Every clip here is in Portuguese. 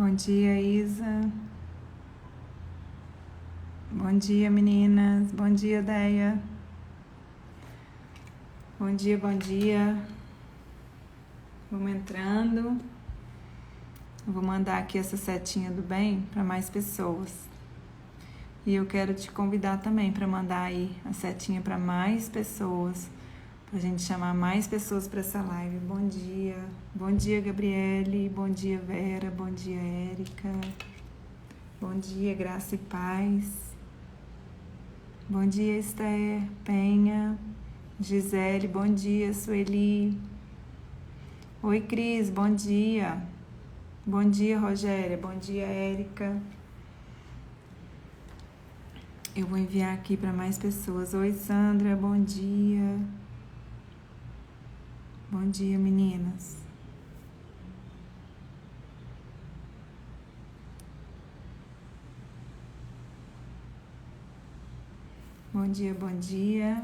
Bom dia, Isa. Bom dia, meninas. Bom dia, Deia. Bom dia, bom dia. Vamos entrando. Eu vou mandar aqui essa setinha do bem para mais pessoas. E eu quero te convidar também para mandar aí a setinha para mais pessoas, para a gente chamar mais pessoas para essa live. Bom dia. Bom dia, Gabriele. Bom dia, Vera. Bom dia, Érica. Bom dia, Graça e Paz. Bom dia, Esther, Penha, Gisele, bom dia, Sueli. Oi, Cris, bom dia. Bom dia, Rogéria, bom dia, Érica. Eu vou enviar aqui para mais pessoas. Oi, Sandra, bom dia. Bom dia, meninas. Bom dia, bom dia.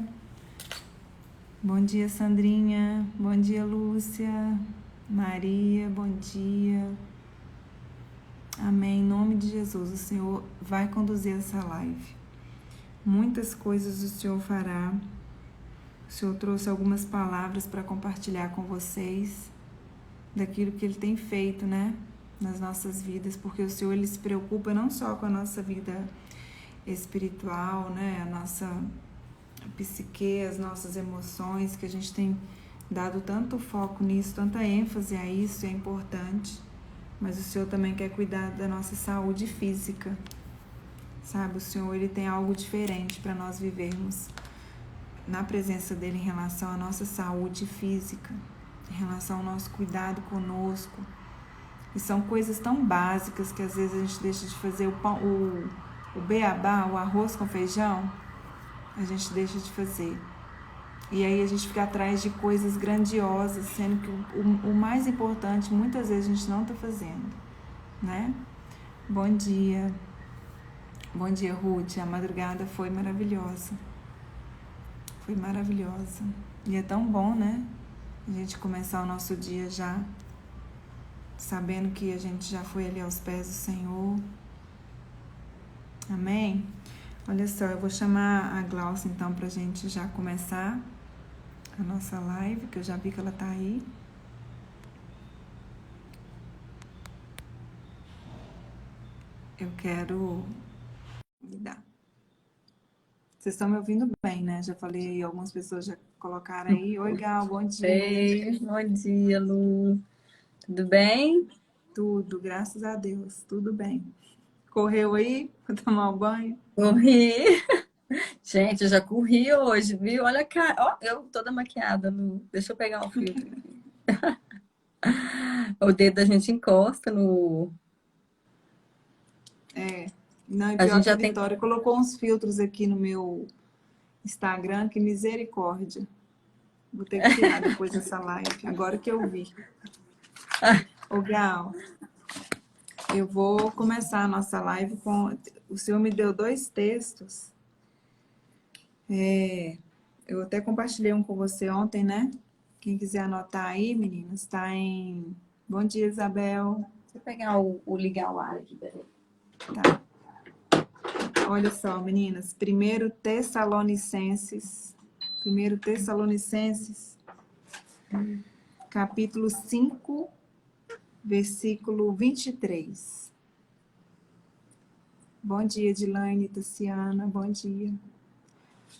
Bom dia, Sandrinha. Bom dia, Lúcia. Maria, bom dia. Amém. Em nome de Jesus, o Senhor vai conduzir essa live. Muitas coisas o Senhor fará. O Senhor trouxe algumas palavras para compartilhar com vocês daquilo que Ele tem feito, né? Nas nossas vidas, porque o Senhor, Ele se preocupa não só com a nossa vida espiritual, né? A nossa psique, as nossas emoções, que a gente tem dado tanto foco nisso, tanta ênfase a isso, é importante, mas o Senhor também quer cuidar da nossa saúde física, sabe? O Senhor, Ele tem algo diferente para nós vivermos na presença dEle em relação à nossa saúde física, em relação ao nosso cuidado conosco, e são coisas tão básicas que às vezes a gente deixa de fazer o beabá, o arroz com feijão, a gente deixa de fazer. E aí a gente fica atrás de coisas grandiosas, sendo que o mais importante, muitas vezes, a gente não está fazendo, né? Bom dia. Bom dia, Ruth. A madrugada foi maravilhosa. Foi maravilhosa. E é tão bom, né? A gente começar o nosso dia já sabendo que a gente já foi ali aos pés do Senhor. Amém? Olha só, eu vou chamar a Glaucia então pra gente já começar a nossa live, que eu já vi que ela tá aí. Eu quero convidar. Vocês estão me ouvindo bem, né? Já falei aí, algumas pessoas já colocaram aí. Oi, Gal, bom dia. Ei, bom dia, Lu. Tudo bem? Tudo, graças a Deus, tudo bem. Correu aí pra tomar um banho? Corri. Gente, eu já corri hoje, viu? Olha a cara. Ó, eu toda maquiada, Lu. Deixa eu pegar o filtro aqui. O dedo da gente encosta no. Não, e A pior gente que a já tem. Vitória colocou uns filtros aqui no meu Instagram, que misericórdia. Vou ter que tirar depois dessa live, agora que eu vi. Ô, Gal, eu vou começar a nossa live com... O Senhor me deu 2 textos. Eu até compartilhei um com você ontem, né? Quem quiser anotar aí, meninas, tá em... Bom dia, Isabel. Deixa eu pegar ligar o ar aqui, peraí. Tá. Olha só, meninas. 1 Tessalonicenses, capítulo 5, versículo 23. Bom dia, Dilaine, Tassiana, bom dia.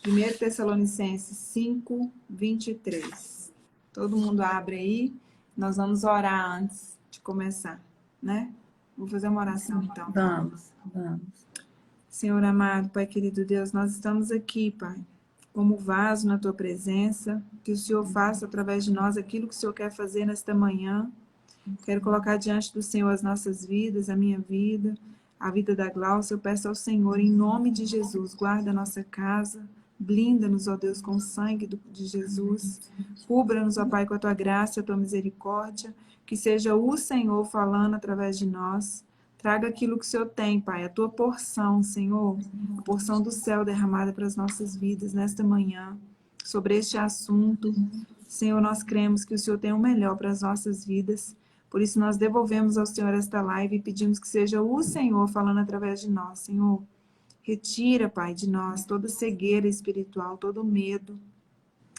1 Tessalonicenses 5, 23. Todo mundo abre aí. Nós vamos orar antes de começar, né? Vou fazer uma oração, então. Vamos. Senhor amado, Pai querido Deus, nós estamos aqui, Pai, como vaso na Tua presença. Que o Senhor faça através de nós aquilo que o Senhor quer fazer nesta manhã. Quero colocar diante do Senhor as nossas vidas, a minha vida, a vida da Glaucia. Eu peço ao Senhor, em nome de Jesus, guarda a nossa casa, blinda-nos, ó Deus, com o sangue de Jesus. Cubra-nos, ó Pai, com a Tua graça, a Tua misericórdia. Que seja o Senhor falando através de nós. Traga aquilo que o Senhor tem, Pai, a Tua porção, Senhor, a porção do céu derramada para as nossas vidas nesta manhã, sobre este assunto. Senhor, nós cremos que o Senhor tem o melhor para as nossas vidas. Por isso, nós devolvemos ao Senhor esta live e pedimos que seja o Senhor falando através de nós. Senhor, retira, Pai, de nós toda cegueira espiritual, todo medo.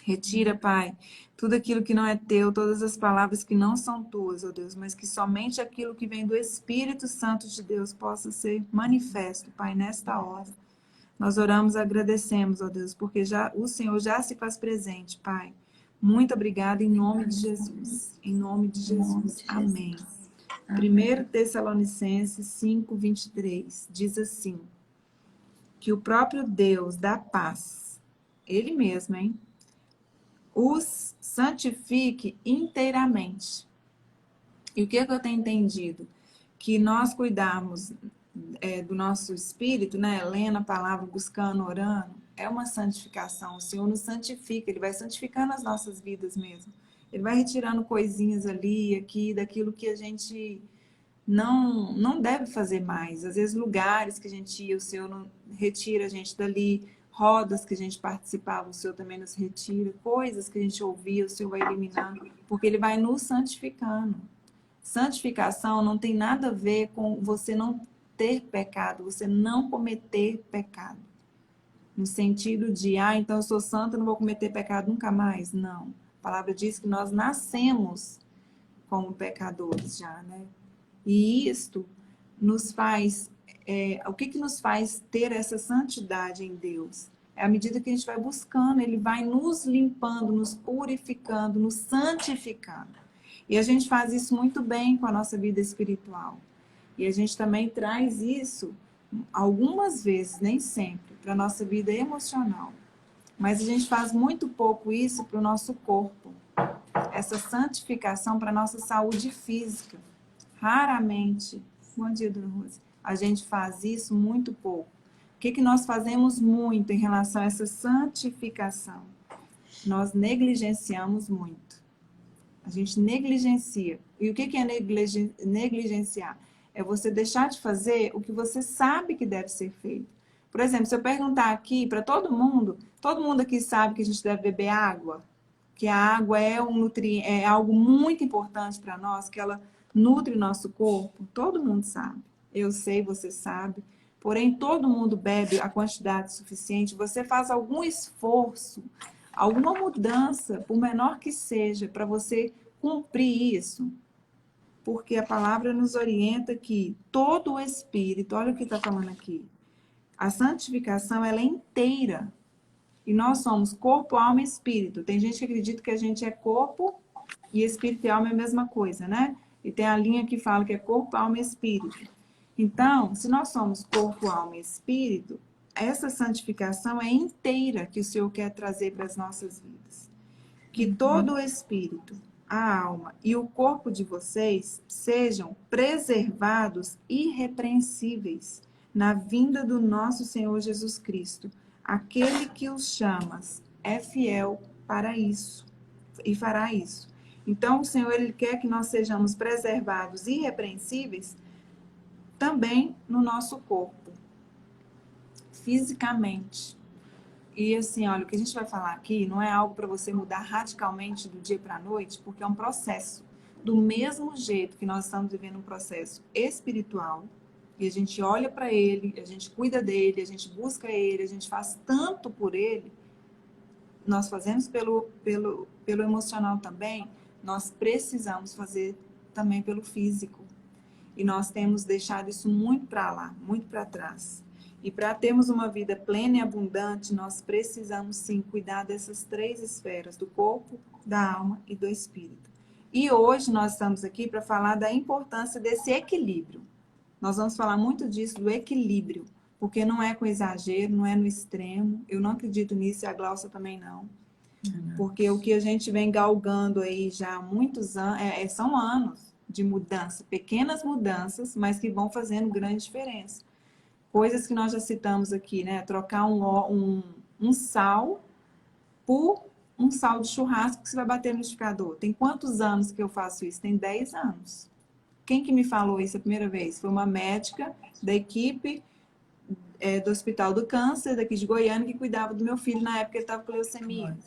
Retira, Pai, tudo aquilo que não é teu, todas as palavras que não são tuas, ó Deus, mas que somente aquilo que vem do Espírito Santo de Deus possa ser manifesto, Pai, nesta hora. Nós oramos e agradecemos, ó Deus, porque o Senhor já se faz presente, Pai. Muito obrigada em nome de Jesus. Em nome de Jesus. Amém. 1 Tessalonicenses 5:23 diz assim, que o próprio Deus da paz, Ele mesmo, hein? Os santifique inteiramente. E o que eu tenho entendido? Que nós cuidarmos do nosso espírito, né? Lendo a palavra, buscando, orando, é uma santificação. O Senhor nos santifica, Ele vai santificando as nossas vidas mesmo. Ele vai retirando coisinhas ali, aqui, daquilo que a gente não deve fazer mais. Às vezes lugares que a gente ia, o Senhor não retira a gente dali, rodas que a gente participava, o Senhor também nos retira, coisas que a gente ouvia, o Senhor vai eliminando, porque Ele vai nos santificando. Santificação não tem nada a ver com você não ter pecado, você não cometer pecado. No sentido de, então eu sou santa, não vou cometer pecado nunca mais. Não. A palavra diz que nós nascemos como pecadores já, né? E isto nos faz, o que nos faz ter essa santidade em Deus? É à medida que a gente vai buscando, Ele vai nos limpando, nos purificando, nos santificando. E a gente faz isso muito bem com a nossa vida espiritual. E a gente também traz isso, algumas vezes, nem sempre, para a nossa vida emocional. Mas a gente faz muito pouco isso para o nosso corpo. Essa santificação para a nossa saúde física. Raramente, bom dia, dona Rose, a gente faz isso muito pouco. O que nós fazemos muito em relação a essa santificação? Nós negligenciamos muito. A gente negligencia. E o que é negligenciar? É você deixar de fazer o que você sabe que deve ser feito. Por exemplo, se eu perguntar aqui para todo mundo aqui sabe que a gente deve beber água? Que a água é é algo muito importante para nós, que ela nutre o nosso corpo? Todo mundo sabe. Eu sei, você sabe. Porém, todo mundo bebe a quantidade suficiente. Você faz algum esforço, alguma mudança, por menor que seja, para você cumprir isso? Porque a palavra nos orienta que todo o Espírito, olha o que está falando aqui, a santificação ela é inteira. E nós somos corpo, alma e espírito. Tem gente que acredita que a gente é corpo e espírito e alma é a mesma coisa, né? E tem a linha que fala que é corpo, alma e espírito. Então, se nós somos corpo, alma e espírito, essa santificação é inteira que o Senhor quer trazer para as nossas vidas. Que todo o espírito, a alma e o corpo de vocês sejam preservados irrepreensíveis na vinda do nosso Senhor Jesus Cristo. Aquele que os chamas é fiel para isso e fará isso. Então, o Senhor ele quer que nós sejamos preservados irrepreensíveis também no nosso corpo, fisicamente. E assim, olha, o que a gente vai falar aqui não é algo para você mudar radicalmente do dia para a noite, porque é um processo. Do mesmo jeito que nós estamos vivendo um processo espiritual, e a gente olha para ele, a gente cuida dele, a gente busca ele, a gente faz tanto por ele, nós fazemos pelo emocional também, nós precisamos fazer também pelo físico. E nós temos deixado isso muito para lá, muito para trás. E para termos uma vida plena e abundante, nós precisamos sim cuidar dessas três esferas, do corpo, da alma e do espírito. E hoje nós estamos aqui para falar da importância desse equilíbrio. Nós vamos falar muito disso, do equilíbrio, porque não é com exagero, não é no extremo. Eu não acredito nisso e a Glaucia também não. Porque o que a gente vem galgando aí já há muitos anos, são anos de mudança, pequenas mudanças, mas que vão fazendo grande diferença. Coisas que nós já citamos aqui, né? Trocar um sal por um sal de churrasco que você vai bater no liquidificador. Tem quantos anos que eu faço isso? Tem 10 anos. Quem que me falou isso a primeira vez? Foi uma médica da equipe do Hospital do Câncer, daqui de Goiânia, que cuidava do meu filho na época que ele estava com leucemia.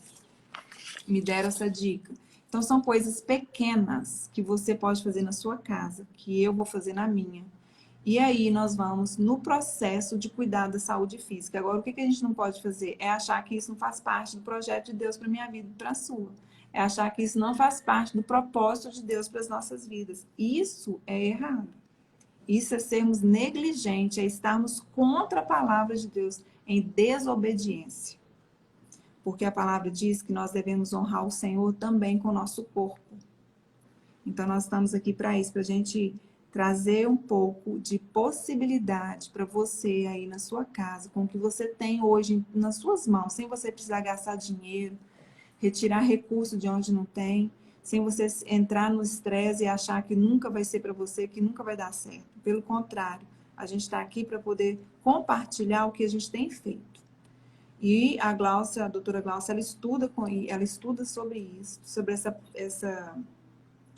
Me deram essa dica. Então, são coisas pequenas que você pode fazer na sua casa, que eu vou fazer na minha. E aí nós vamos no processo de cuidar da saúde física. Agora, o que a gente não pode fazer? É achar que isso não faz parte do projeto de Deus para minha vida e para a sua. É achar que isso não faz parte do propósito de Deus para as nossas vidas. Isso é errado. Isso é sermos negligentes, é estarmos contra a palavra de Deus, em desobediência. Porque a palavra diz que nós devemos honrar o Senhor também com o nosso corpo. Então, nós estamos aqui para isso, para a gente trazer um pouco de possibilidade para você aí na sua casa, com o que você tem hoje nas suas mãos, sem você precisar gastar dinheiro, retirar recurso de onde não tem, sem você entrar no estresse e achar que nunca vai ser para você, que nunca vai dar certo. Pelo contrário, a gente está aqui para poder compartilhar o que a gente tem feito. E a Glaucia, a doutora Glaucia, ela estuda sobre isso, sobre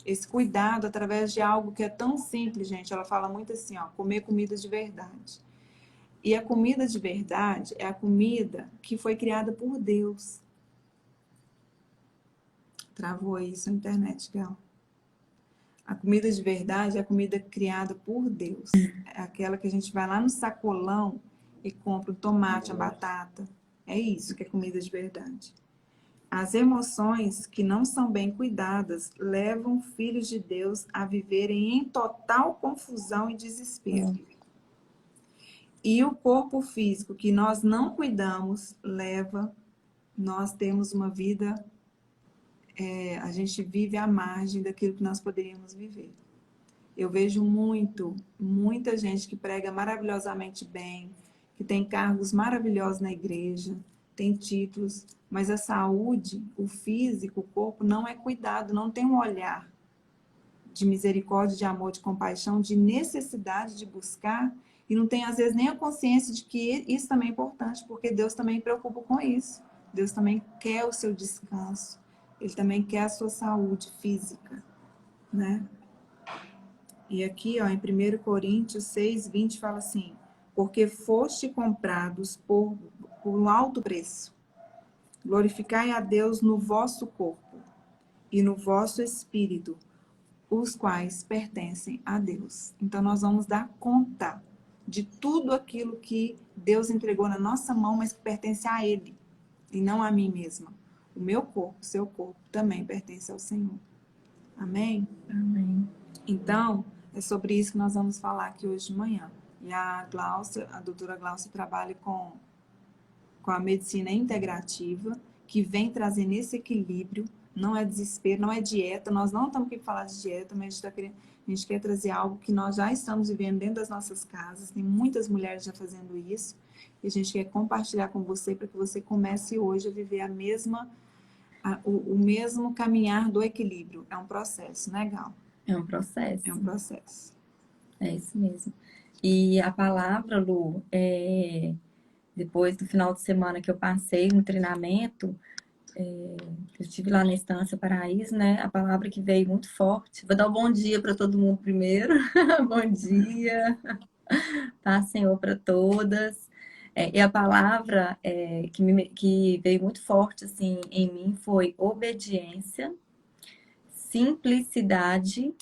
esse cuidado através de algo que é tão simples, gente. Ela fala muito assim, ó, comer comida de verdade. E a comida de verdade é a comida que foi criada por Deus. Travou isso na internet, Gal. A comida de verdade é a comida criada por Deus. É aquela que a gente vai lá no sacolão e compra o tomate, a batata. É isso que é comida de verdade. As emoções que não são bem cuidadas levam filhos de Deus a viverem em total confusão e desespero. E o corpo físico que nós não cuidamos nós temos uma vida, a gente vive à margem daquilo que nós poderíamos viver. Eu vejo muita gente que prega maravilhosamente bem, que tem cargos maravilhosos na igreja, tem títulos, mas a saúde, o físico, o corpo não é cuidado, não tem um olhar de misericórdia, de amor, de compaixão, de necessidade de buscar, e não tem às vezes nem a consciência de que isso também é importante, porque Deus também preocupa com isso. Deus também quer o seu descanso, Ele também quer a sua saúde física, né? E aqui, ó, em 1 Coríntios 6:20 fala assim: porque foste comprados por um alto preço. Glorificai a Deus no vosso corpo e no vosso espírito, os quais pertencem a Deus. Então, nós vamos dar conta de tudo aquilo que Deus entregou na nossa mão, mas que pertence a Ele, e não a mim mesma. O meu corpo, o seu corpo, também pertence ao Senhor. Amém? Amém. Então, é sobre isso que nós vamos falar aqui hoje de manhã. E a doutora Glaucia trabalha com a medicina integrativa, que vem trazendo esse equilíbrio, não é desespero, não é dieta, nós não estamos aqui para falar de dieta, mas a gente quer trazer algo que nós já estamos vivendo dentro das nossas casas, tem muitas mulheres já fazendo isso, e a gente quer compartilhar com você para que você comece hoje a viver o mesmo caminhar do equilíbrio. É um processo, né, Gal? É um processo. É um processo. É isso mesmo. E a palavra, Lu, depois do final de semana que eu passei no treinamento, eu estive lá na Estância Paraíso, né? A palavra que veio muito forte. Vou dar um bom dia para todo mundo primeiro. Bom dia. Paz, Senhor, para todas. E a palavra que veio muito forte assim, em mim foi obediência, simplicidade,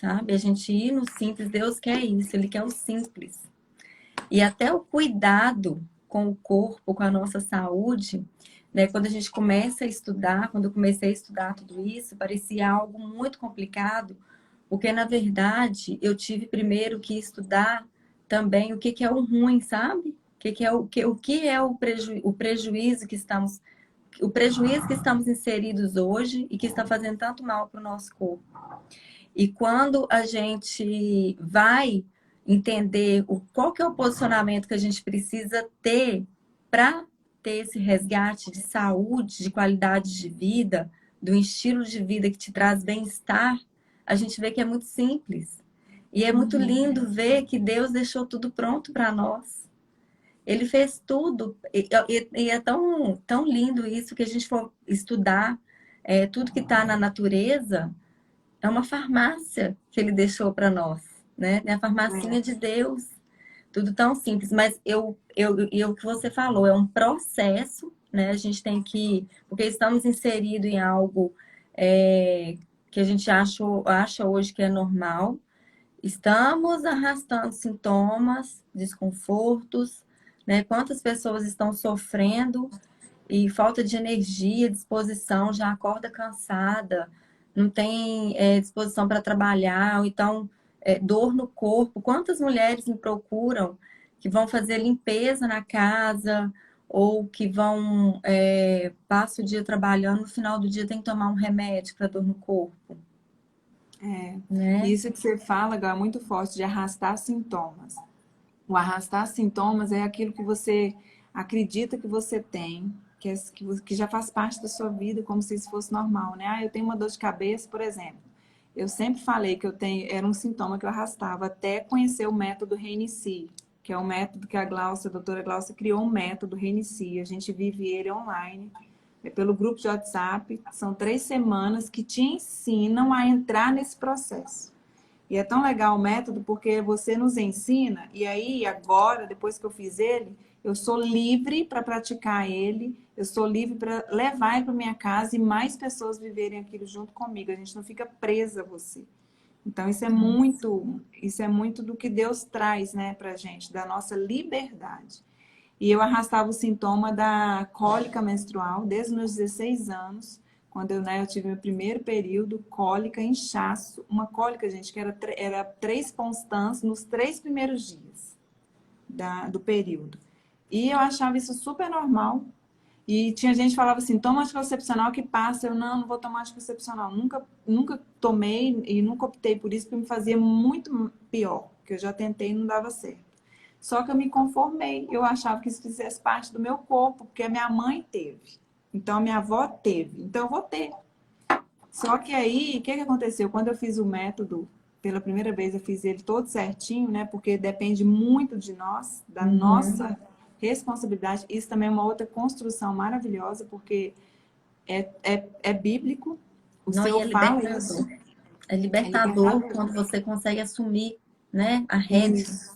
sabe? A gente ir no simples, Deus quer isso, Ele quer o simples. E até o cuidado com o corpo, com a nossa saúde, né? Quando a gente começa a estudar, quando eu comecei a estudar tudo isso, parecia algo muito complicado, porque na verdade eu tive primeiro que estudar também o que é o ruim, sabe? O que é o prejuízo que estamos inseridos hoje e que está fazendo tanto mal para o nosso corpo. E quando a gente vai entender qual que é o posicionamento que a gente precisa ter para ter esse resgate de saúde, de qualidade de vida, do estilo de vida que te traz bem-estar, a gente vê que é muito simples. E é muito lindo ver que Deus deixou tudo pronto para nós. Ele fez tudo. E é tão, tão lindo isso que a gente for estudar tudo que está na natureza. É uma farmácia que ele deixou para nós, né? É a farmacinha de Deus. Tudo tão simples. Mas o que você falou, é um processo, né? A gente tem que... Porque estamos inseridos em algo que a gente acha hoje que é normal. Estamos arrastando sintomas, desconfortos, né? Quantas pessoas estão sofrendo e falta de energia, disposição, já acorda cansada, não tem disposição para trabalhar, ou então dor no corpo. Quantas mulheres me procuram que vão fazer limpeza na casa ou que vão passa o dia trabalhando, no final do dia tem que tomar um remédio para dor no corpo, É. né? Isso que você fala, Gal, é muito forte de arrastar sintomas. O arrastar sintomas é aquilo que você acredita que você tem, que já faz parte da sua vida, como se isso fosse normal, né? Ah, eu tenho uma dor de cabeça, por exemplo. Eu sempre falei que eu tenho, era um sintoma que eu arrastava até conhecer o método Reinicie, que é um método que a doutora Glaucia criou um método Reinicie. A gente vive ele online, pelo grupo de WhatsApp. São 3 semanas que te ensinam a entrar nesse processo. E é tão legal o método porque você nos ensina, e aí agora, depois que eu fiz ele, eu sou livre para praticar ele, eu sou livre para levar ele para minha casa e mais pessoas viverem aquilo junto comigo. A gente não fica presa a você. Então isso é muito do que Deus traz, né, pra gente, da nossa liberdade. E eu arrastava o sintoma da cólica menstrual desde os meus 16 anos, quando eu tive meu primeiro período, cólica, inchaço, uma cólica, gente, que era 3 constantes nos 3 primeiros dias do período. E eu achava isso super normal. E tinha gente que falava assim, toma anticoncepcional que passa. Eu, não vou tomar anticoncepcional. Nunca tomei e nunca optei por isso, porque me fazia muito pior, que eu já tentei e não dava certo. Só que eu me conformei. Eu achava que isso fizesse parte do meu corpo, porque a minha mãe teve. Então a minha avó teve. Então eu vou ter. Só que aí, o que aconteceu? Quando eu fiz o método, pela primeira vez eu fiz ele todo certinho, né? Porque depende muito de nós, da Uhum. nossa responsabilidade. Isso também é uma outra construção maravilhosa, porque é bíblico. O Não, e Senhor é fala libertador. isso. É É libertador libertador. quando você consegue assumir, né, a rédea. Isso.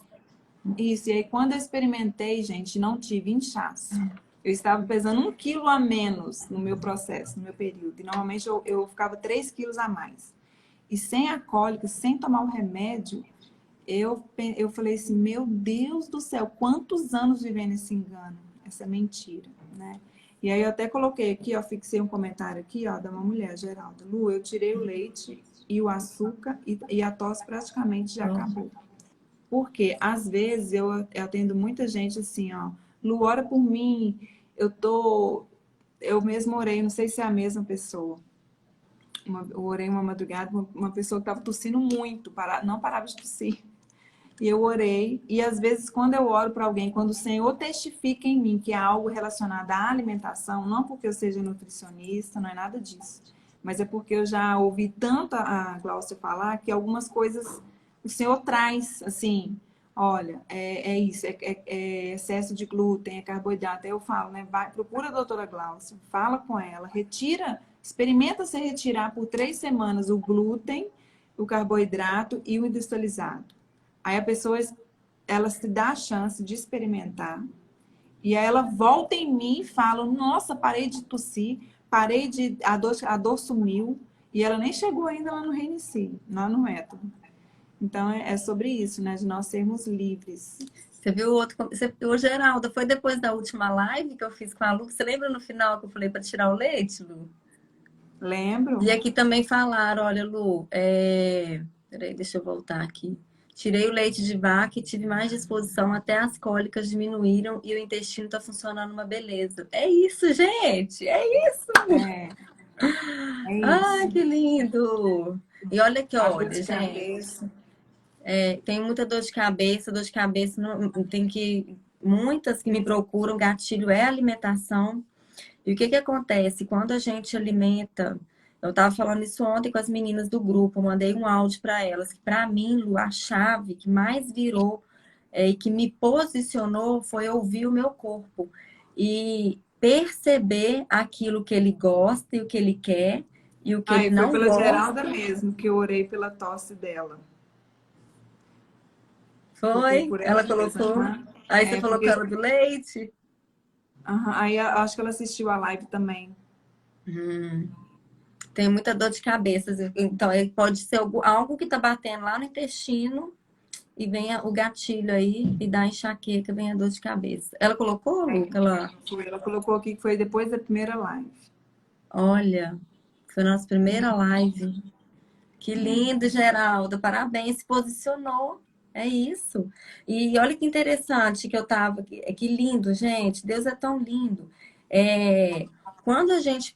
Isso, e aí quando eu experimentei, gente, não tive inchaço. Eu estava pesando 1 quilo a menos no meu processo, no meu período. E normalmente eu ficava 3 quilos a mais. E sem a cólica, sem tomar o remédio, eu falei assim, meu Deus do céu, quantos anos vivendo esse engano, essa mentira, né? E aí eu até coloquei aqui, ó, fixei um comentário aqui, ó, de uma mulher, Geralda. Lu, eu tirei o leite e o açúcar e a tosse praticamente já Pronto. acabou. Porque às vezes eu atendo muita gente assim, ó, Lu, ora por mim, eu mesmo orei, não sei se é a mesma pessoa. Eu orei uma madrugada, uma pessoa que estava tossindo muito, não parava de tossir. E eu orei, e às vezes quando eu oro para alguém, quando o Senhor testifica em mim que é algo relacionado à alimentação, não porque eu seja nutricionista, não é nada disso, mas é porque eu já ouvi tanto a Glaucia falar que algumas coisas o Senhor traz, assim, olha, é isso, é excesso de glúten, é carboidrato. Aí eu falo, né, vai, procura a doutora Glaucia, fala com ela, retira, experimenta se retirar por 3 semanas o glúten, o carboidrato e o industrializado. Aí a pessoa, ela se dá a chance de experimentar. E aí ela volta em mim e fala, nossa, parei de tossir, a dor sumiu. E ela nem chegou ainda lá no Reinicie, lá no método. Então é sobre isso, né? De nós sermos livres. Você viu o outro. Ô, Geralda, foi depois da última live que eu fiz com a Lu. Você lembra no final que eu falei para tirar o leite, Lu? Lembro? E aqui também falaram: olha, Lu, peraí, deixa eu voltar aqui. Tirei o leite de vaca e tive mais disposição, até as cólicas diminuíram e o intestino está funcionando uma beleza. É isso, gente! É isso! É, é Ai, isso. que lindo! E olha que A dor olha, de gente. cabeça. Tem muita dor de cabeça tem que muitas que me procuram, gatilho é alimentação. E o que que acontece quando a gente alimenta? Eu estava falando isso ontem com as meninas do grupo, mandei um áudio para elas que para mim, Lu, a chave que mais virou e que me posicionou foi ouvir o meu corpo e perceber aquilo que ele gosta e o que ele quer e o que ele Aí foi não pela Geralda gosta. mesmo que eu orei pela tosse dela. Foi Foi, por ela ela mesma. colocou. Aham. Aí você É falou com porque ela do leite. aham, aí eu acho que ela assistiu a live também. Hum, Tem muita dor de cabeça. Então, pode ser algo que tá batendo lá no intestino e venha o gatilho aí e dá enxaqueca, vem a dor de cabeça. Ela colocou, Lu? Ela colocou aqui que foi depois da primeira live. Olha, foi a nossa primeira live. Que lindo, Geralda. Parabéns, se posicionou. É isso. E olha que interessante que eu tava. Que lindo, gente. Deus é tão lindo. Quando a gente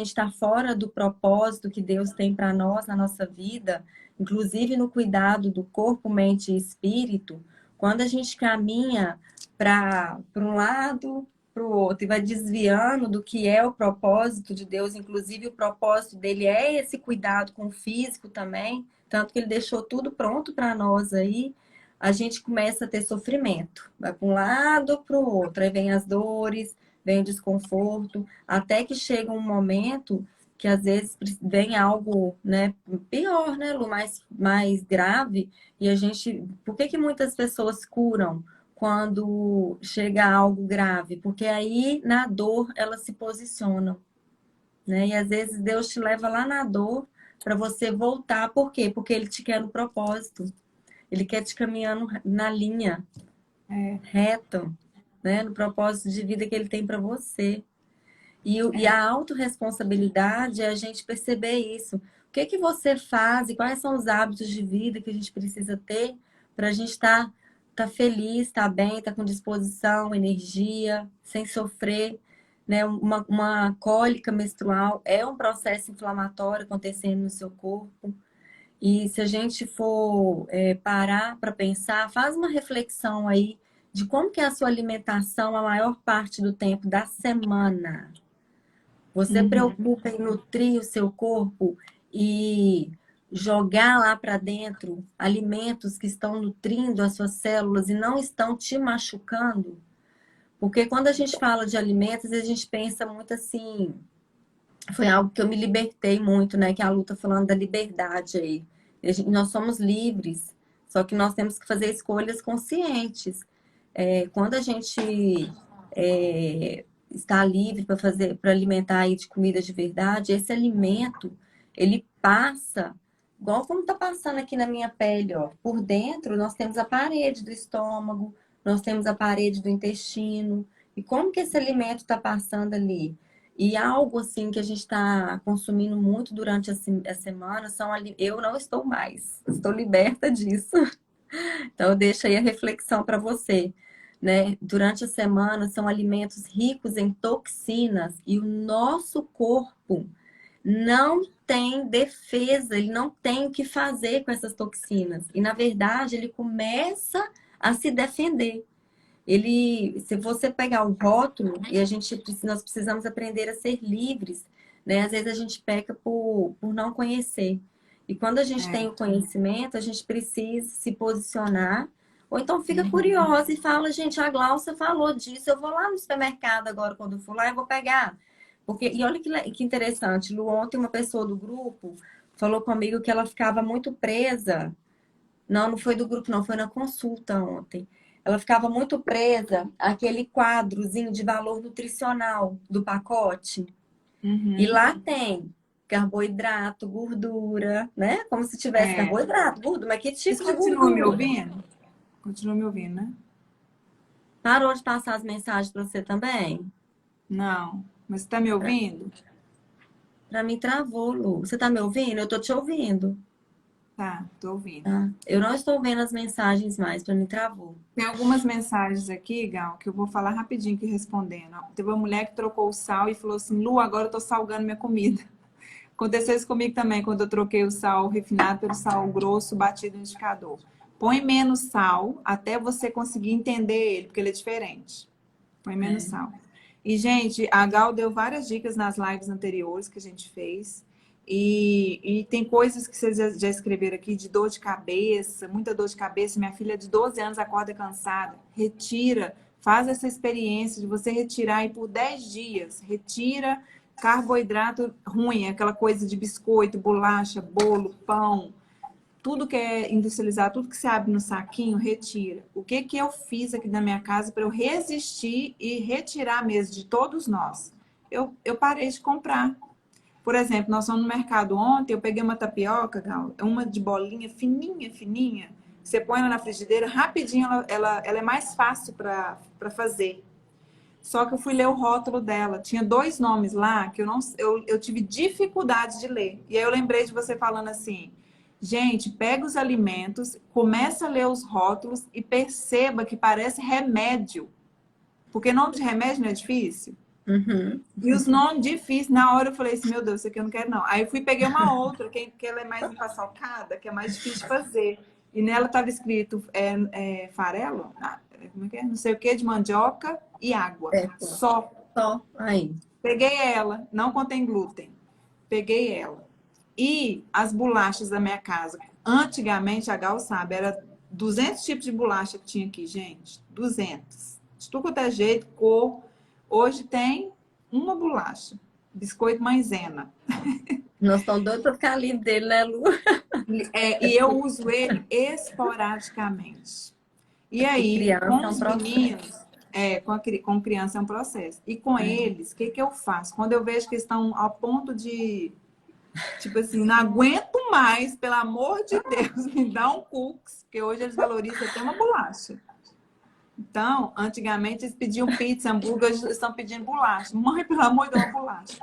está fora do propósito que Deus tem para nós na nossa vida, inclusive no cuidado do corpo, mente e espírito, quando a gente caminha para um lado, para o outro e vai desviando do que é o propósito de Deus, inclusive o propósito dele é esse cuidado com o físico também, tanto que ele deixou tudo pronto para nós aí, a gente começa a ter sofrimento. Vai para um lado ou para o outro, aí vem as dores, vem o desconforto, até que chega um momento que às vezes vem algo, né, pior, né, Lu, mais grave, e a gente... Por que muitas pessoas curam quando chega algo grave? Porque aí, na dor, elas se posicionam, né? E às vezes Deus te leva lá na dor para você voltar. Por quê? Porque Ele te quer no propósito. Ele quer te caminhando na linha reta, né? No propósito de vida que Ele tem para você. E a autorresponsabilidade é a gente perceber isso. O que você faz e quais são os hábitos de vida que a gente precisa ter para a gente tá feliz, estar bem, estar com disposição, energia, sem sofrer. Né? Uma cólica menstrual é um processo inflamatório acontecendo no seu corpo. E se a gente for parar para pensar, faz uma reflexão aí de como que é a sua alimentação a maior parte do tempo da semana. Você preocupa em nutrir o seu corpo e jogar lá para dentro alimentos que estão nutrindo as suas células e não estão te machucando? Porque quando a gente fala de alimentos, a gente pensa muito assim. Foi algo que eu me libertei muito, né? Que a Lu tá falando da liberdade aí. Nós somos livres, só que nós temos que fazer escolhas conscientes. Quando a gente está livre para fazer, para alimentar aí de comida de verdade, esse alimento ele passa igual como está passando aqui na minha pele, ó. Por dentro nós temos a parede do estômago, nós temos a parede do intestino. E como que esse alimento está passando ali? E algo assim que a gente está consumindo muito durante a semana são ali. Eu não estou mais, estou liberta disso. Então, eu deixo aí a reflexão para você, né? Durante a semana, são alimentos ricos em toxinas e o nosso corpo não tem defesa, ele não tem o que fazer com essas toxinas. E, na verdade, ele começa a se defender. Se você pegar o rótulo, e nós precisamos aprender a ser livres, né? Às vezes a gente peca por não conhecer. E quando a gente tem o conhecimento, a gente precisa se posicionar, ou então fica curiosa e fala, gente, a Glaucia falou disso, eu vou lá no supermercado agora, quando eu for lá, eu vou pegar. E olha que interessante, Lu, ontem uma pessoa do grupo falou comigo que ela ficava muito presa. Não foi do grupo, não, foi na consulta ontem. Ela ficava muito presa àquele quadrozinho de valor nutricional do pacote. E lá tem carboidrato, gordura, né? Como se tivesse carboidrato, gordura. Mas que tipo de gordura? Continua me ouvindo? Continua me ouvindo, né? Parou de passar as mensagens para você também? Não. Mas você tá me ouvindo? Para mim travou, Lu. Você tá me ouvindo? Eu tô te ouvindo. Tá, tô ouvindo. Eu não estou vendo as mensagens mais, para mim travou. Tem algumas mensagens aqui, Gal, que eu vou falar rapidinho aqui respondendo. Teve uma mulher que trocou o sal e falou assim, Lu, agora eu tô salgando minha comida. Aconteceu isso comigo também, quando eu troquei o sal refinado pelo sal grosso batido no indicador. Põe menos sal até você conseguir entender ele, porque ele é diferente. Põe menos sal. E, gente, a Gal deu várias dicas nas lives anteriores que a gente fez. E tem coisas que vocês já escreveram aqui de dor de cabeça, muita dor de cabeça. Minha filha de 12 anos acorda cansada. Retira, faz essa experiência de você retirar aí por 10 dias. Retira carboidrato ruim, aquela coisa de biscoito, bolacha, bolo, pão. Tudo que é industrializado, tudo que você abre no saquinho, retira. O que eu fiz aqui na minha casa para eu resistir e retirar mesmo de todos nós? Eu parei de comprar. Por exemplo, nós fomos no mercado ontem, eu peguei uma tapioca, Gal, uma de bolinha fininha, fininha. Você põe ela na frigideira, rapidinho ela é mais fácil para fazer. Só que eu fui ler o rótulo dela. Tinha 2 nomes lá que eu tive dificuldade de ler. E aí eu lembrei de você falando assim, gente, pega os alimentos, começa a ler os rótulos e perceba que parece remédio. Porque nome de remédio não é difícil? Uhum. E os nomes difíceis, na hora eu falei assim, meu Deus, isso aqui eu não quero não. Aí eu fui peguei uma outra, que ela é mais empassalcada, que é mais difícil de fazer. E nela estava escrito farelo, como é que é? Não sei o que, de mandioca e água. É, Só. só aí. Peguei ela, não contém glúten. Peguei ela. E as bolachas da minha casa. Antigamente, a Gal sabe, era 200 tipos de bolacha que tinha aqui, gente. 200. De tudo quanto é jeito, cor. Hoje tem uma bolacha. Biscoito maisena. Nós estamos doidos para ficar livre dele, né, Lu? E eu uso ele esporadicamente. E E aí, criança com é um os processo. meninos, com criança é um processo. E com eles, o que, que eu faço? Quando eu vejo que estão ao ponto de, tipo assim, não aguento mais, pelo amor de Deus, me dá um cookies, porque hoje eles valorizam até uma bolacha. Então, antigamente eles pediam pizza, hambúrguer, hoje eles estão pedindo bolacha. Mãe, pelo amor de Deus, uma bolacha.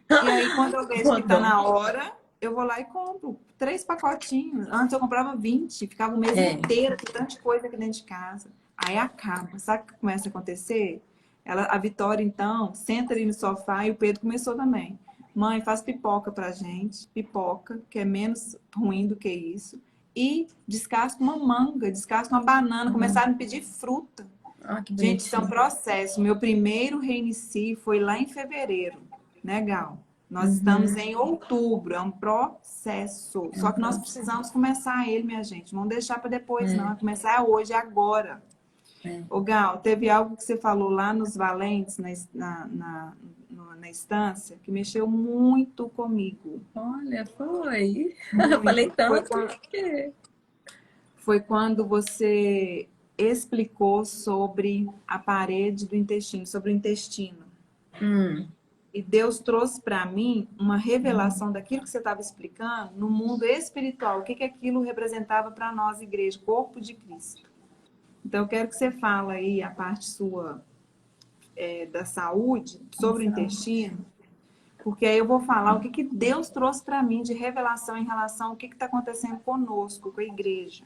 E aí, quando eu vejo que está na hora, eu vou lá e compro 3 pacotinhos. Antes eu comprava 20, ficava o mês inteiro com tanta coisa aqui dentro de casa. Aí acaba. Sabe o que começa a acontecer? A Vitória, então, senta ali no sofá e o Pedro começou também. Mãe, faz pipoca pra gente. Pipoca, que é menos ruim do que isso. E descasca uma manga, descasca uma banana. Começaram a pedir fruta. Ah, que Gente, isso é um bonitinho. processo. Meu primeiro reinicio foi lá em fevereiro, né, Gal? Nós estamos em outubro, é um processo. Só que nós precisamos começar ele, minha gente. Não deixar para depois, não. É começar hoje, agora. Ô, Gal, teve algo que você falou lá nos Valentes, na estância, que mexeu muito comigo. Olha, foi. Eu falei Muito. tanto que... Foi quando você explicou sobre a parede do intestino, sobre o intestino. E Deus trouxe para mim uma revelação daquilo que você estava explicando no mundo espiritual. O que aquilo representava para nós, igreja, corpo de Cristo. Então, eu quero que você fale aí a parte sua da saúde, sobre o intestino, porque aí eu vou falar o que Deus trouxe para mim de revelação em relação ao que está acontecendo conosco, com a igreja.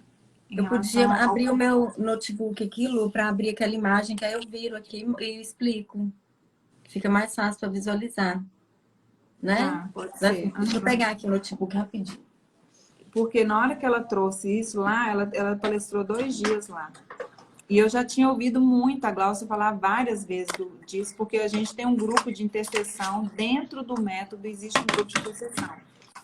Eu podia abrir o meu notebook aqui, Lu, para abrir aquela imagem que aí eu viro aqui e explico. Fica mais fácil para visualizar. Né? Tá, pode ser. Deixa eu pegar aqui o notebook rapidinho. Porque na hora que ela trouxe isso lá, ela palestrou 2 dias lá. E eu já tinha ouvido muito a Glaucia falar várias vezes disso, porque a gente tem um grupo de intercessão. Dentro do método existe um grupo de intercessão.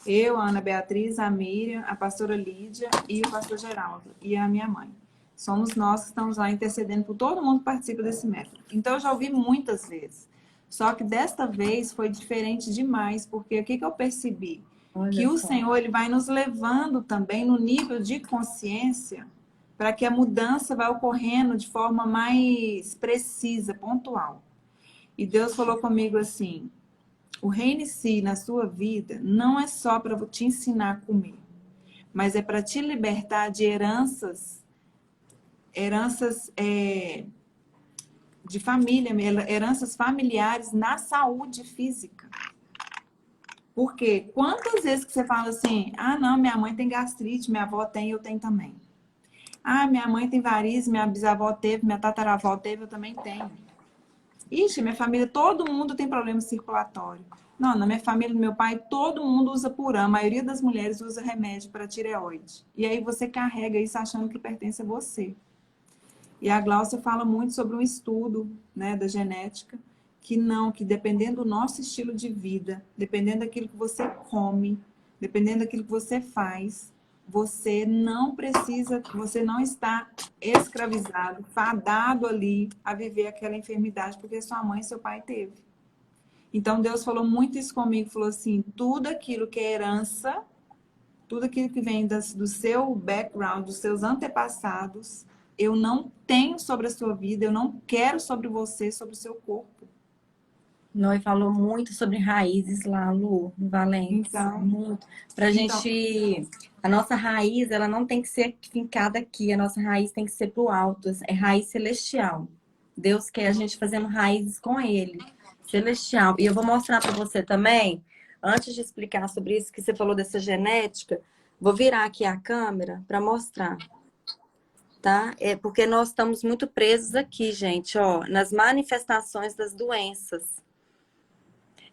Eu, a Ana Beatriz, a Miriam, a pastora Lídia e o pastor Geraldo e a minha mãe. Somos nós que estamos lá intercedendo por todo mundo que participa desse método. Então, eu já ouvi muitas vezes. Só que desta vez foi diferente demais, porque o que eu percebi? Olha que o só. Senhor ele vai nos levando também no nível de consciência para que a mudança vá ocorrendo de forma mais precisa, pontual. E Deus falou comigo assim, o reinicie na sua vida não é só para te ensinar a comer, mas é para te libertar de heranças de família, heranças familiares na saúde física. Porque quantas vezes que você fala assim, ah, não, minha mãe tem gastrite, minha avó tem, eu tenho também. Ah, minha mãe tem varizes, minha bisavó teve, minha tataravó teve, eu também tenho. Ixi, minha família, todo mundo tem problema circulatório. Não, na minha família, do meu pai, todo mundo usa Puram. A maioria das mulheres usa remédio para tireoide. E aí você carrega isso achando que pertence a você. E a Glaucia fala muito sobre um estudo, né, da genética, que não, que dependendo do nosso estilo de vida, dependendo daquilo que você come, dependendo daquilo que você faz, você não precisa, você não está escravizado, fadado ali a viver aquela enfermidade, porque sua mãe e seu pai teve. Então Deus falou muito isso comigo, falou assim, tudo aquilo que é herança, tudo aquilo que vem do seu background, dos seus antepassados, eu não tenho sobre a sua vida, eu não quero sobre você, sobre o seu corpo. Nós falou muito sobre raízes lá, Lu, em Valentes. Então, Muito. Pra então, gente. A nossa raiz, ela não tem que ser fincada aqui. A nossa raiz tem que ser pro alto. É raiz celestial. Deus quer a gente fazendo raízes com Ele. Celestial. E eu vou mostrar para você também, antes de explicar sobre isso que você falou dessa genética, vou virar aqui a câmera para mostrar. Tá? É porque nós estamos muito presos aqui, gente, ó, nas manifestações das doenças.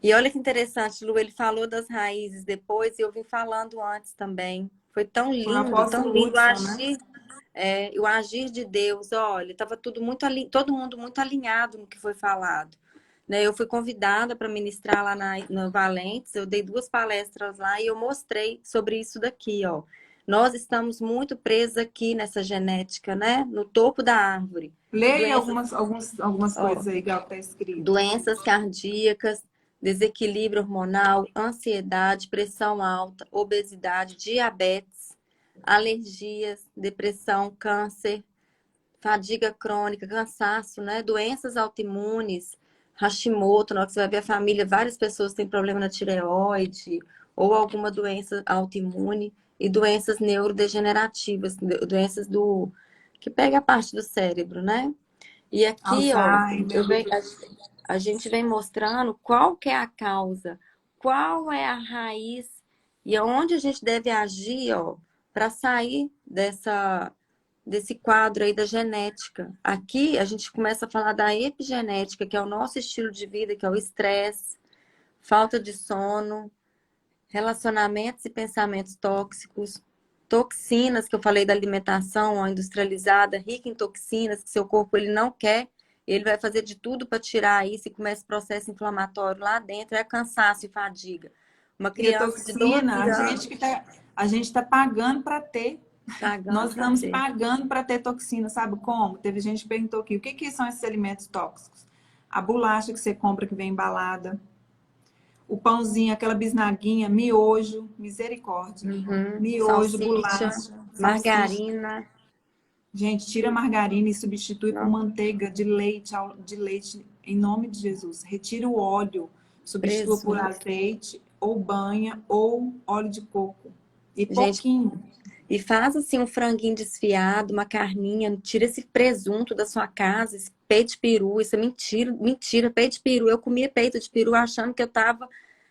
E olha que interessante, Lu, ele falou das raízes depois e eu vim falando antes também. Foi foi o tão apóstolo lindo Hudson, né? o agir de Deus. Olha, estava tudo muito todo mundo muito alinhado no que foi falado. Né? Eu fui convidada para ministrar lá no Valentes, eu dei 2 palestras lá e eu mostrei sobre isso daqui, ó. Nós estamos muito presos aqui nessa genética, né? No topo da árvore. Leia Doenças, algumas ó, coisas aí, igual está escrito. doenças cardíacas, desequilíbrio hormonal, ansiedade, pressão alta, obesidade, diabetes, alergias, depressão, câncer, fadiga crônica, cansaço, né? Doenças autoimunes, Hashimoto, na hora que você vai ver a família, várias pessoas têm problema na tireoide ou alguma doença autoimune e doenças neurodegenerativas, doenças que pega a parte do cérebro, né? E aqui, ó, Alzheimer. a gente vem mostrando qual que é a causa, qual é a raiz e aonde a gente deve agir, ó, para sair desse quadro aí da genética. Aqui a gente começa a falar da epigenética, que é o nosso estilo de vida, que é o estresse, falta de sono, relacionamentos e pensamentos tóxicos, toxinas, que eu falei da alimentação ó, industrializada, rica em toxinas, que seu corpo ele não quer, ele vai fazer de tudo para tirar isso e começa esse processo inflamatório lá dentro, é cansaço e fadiga. Uma E a criança de toxina, 12 anos, a gente está pagando para ter. Nós pagando para estamos ter. pagando para ter toxina, sabe como? Teve gente que perguntou aqui, o que, que são esses alimentos tóxicos? A bolacha que você compra que vem embalada, o pãozinho, aquela bisnaguinha, miojo, misericórdia. Uhum. Miojo, Salsicha, bolacha, salsicha. margarina. Gente, tira a margarina e substitui por Não, manteiga de leite, em nome de Jesus. Retira o óleo, substitua por presunto. azeite, ou banha, ou óleo de coco. E Gente, pouquinho. e faz assim um franguinho desfiado, uma carninha, tira esse presunto da sua casa, esse peito de peru, isso é mentira, mentira, peito de peru. Eu comia peito de peru achando que eu tava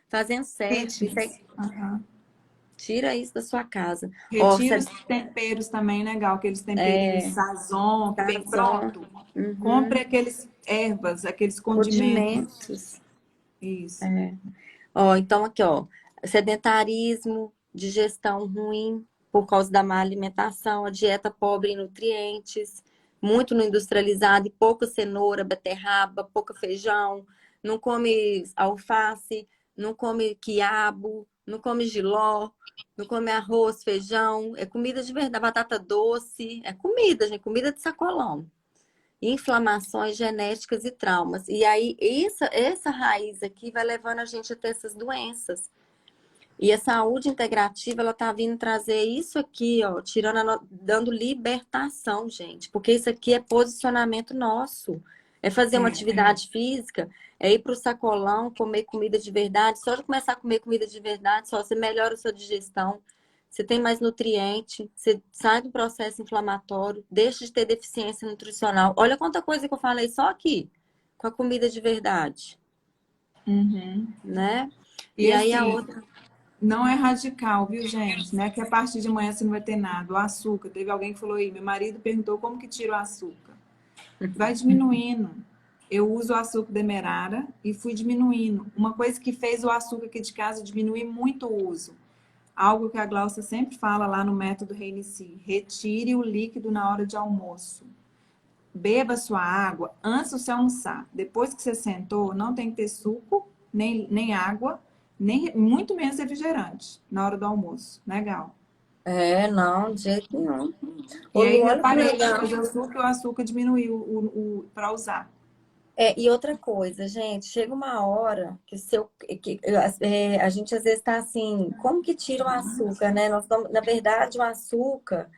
fazendo certo. Isso aí, Fitness. Aham. tira isso da sua casa. Ó, Retira os temperos também, né, Gal? Aqueles temperinhos é, sazon, que vem sazon, pronto. Compre uhum, aqueles ervas, aqueles condimentos. condimentos. Isso. Ó, então aqui, ó, sedentarismo, digestão ruim por causa da má alimentação, a dieta pobre em nutrientes, muito no industrializado e pouca cenoura, beterraba, pouca feijão, não come alface, não come quiabo, não come jiló, não come arroz, feijão, é comida de verdade, batata doce, é comida, gente, comida de sacolão inflamações genéticas e traumas. E aí, essa raiz aqui vai levando a gente a ter essas doenças. E a saúde integrativa, ela tá vindo trazer isso aqui, ó, dando libertação, gente. Porque isso aqui é posicionamento nosso. É fazer uma atividade física, é ir para o sacolão, comer comida de verdade. Só de começar a comer comida de verdade, só você melhora a sua digestão, você tem mais nutriente, você sai do processo inflamatório, deixa de ter deficiência nutricional. Olha quanta coisa que eu falei só aqui, com a comida de verdade, Uhum. né? E E aí a assim, outra, não é radical, viu, gente? Não é que a partir de manhã você não vai ter nada. O açúcar, teve alguém que falou aí, meu marido perguntou como que tira o açúcar. Vai diminuindo. Eu uso o açúcar demerara e fui diminuindo. Uma coisa que fez o açúcar aqui de casa diminuir muito o uso. Algo que a Glaucia sempre fala lá no método Reinicie. Retire o líquido na hora de almoço. Beba sua água antes de você almoçar. Depois que você sentou, não tem que ter suco, nem água, nem muito menos refrigerante na hora do almoço, né, Gal? não, de jeito nenhum. Ô, E Lu, aí eu olha que parei de legal. fazer o açúcar diminuiu para usar. E outra coisa, gente, chega uma hora que, a gente às vezes está assim, como que tira o açúcar, né? Na verdade, o açúcar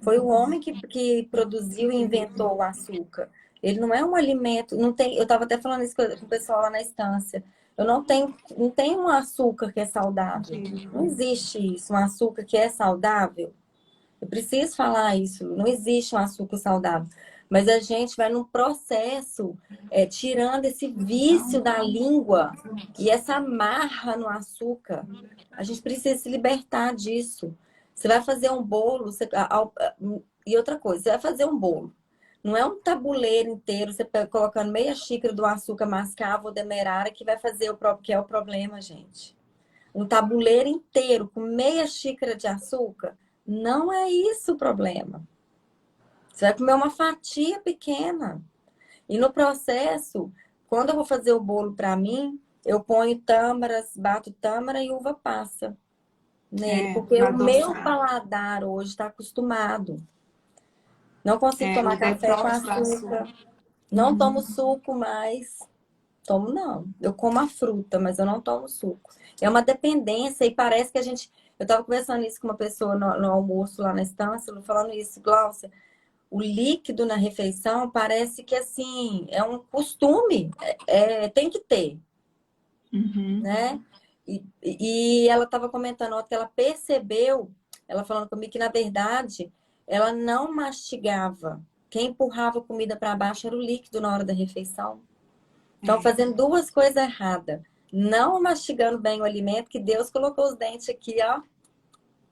foi o homem que produziu e inventou o açúcar. Ele não é um alimento, não tem, eu estava até falando isso com o pessoal lá na estância. Eu não tenho um açúcar que é saudável. Não existe isso, um açúcar que é saudável. Eu preciso falar isso. Não existe um açúcar saudável. Mas a gente vai num processo tirando esse vício da língua e essa amarra no açúcar. A gente precisa se libertar disso. Você vai fazer um bolo, e outra coisa, você vai fazer um bolo. Não é um tabuleiro inteiro, você colocando meia xícara do açúcar mascavo ou demerara que vai fazer que é o problema, gente. Um tabuleiro inteiro com meia xícara de açúcar, não é isso o problema. Você vai comer uma fatia pequena. E no processo, quando eu vou fazer o bolo para mim, eu ponho tâmaras, bato tâmara e uva passa nele, porque Pra o meu adoçar. paladar hoje está acostumado. Não consigo O tomar café com detox do açúcar. açúcar. Não tomo suco mais. Tomo não. Eu como a fruta, mas eu não tomo suco. É uma dependência e parece que a gente. Eu estava conversando isso com uma pessoa no almoço lá na estância, falando isso, Glaucia. O líquido na refeição parece que assim é um costume, tem que ter, Uhum. né? E ela estava comentando ontem que ela percebeu, ela falando comigo que na verdade ela não mastigava. Quem empurrava comida para baixo era o líquido na hora da refeição. Então, É. fazendo duas coisas erradas. Não mastigando bem o alimento, que Deus colocou os dentes aqui, ó,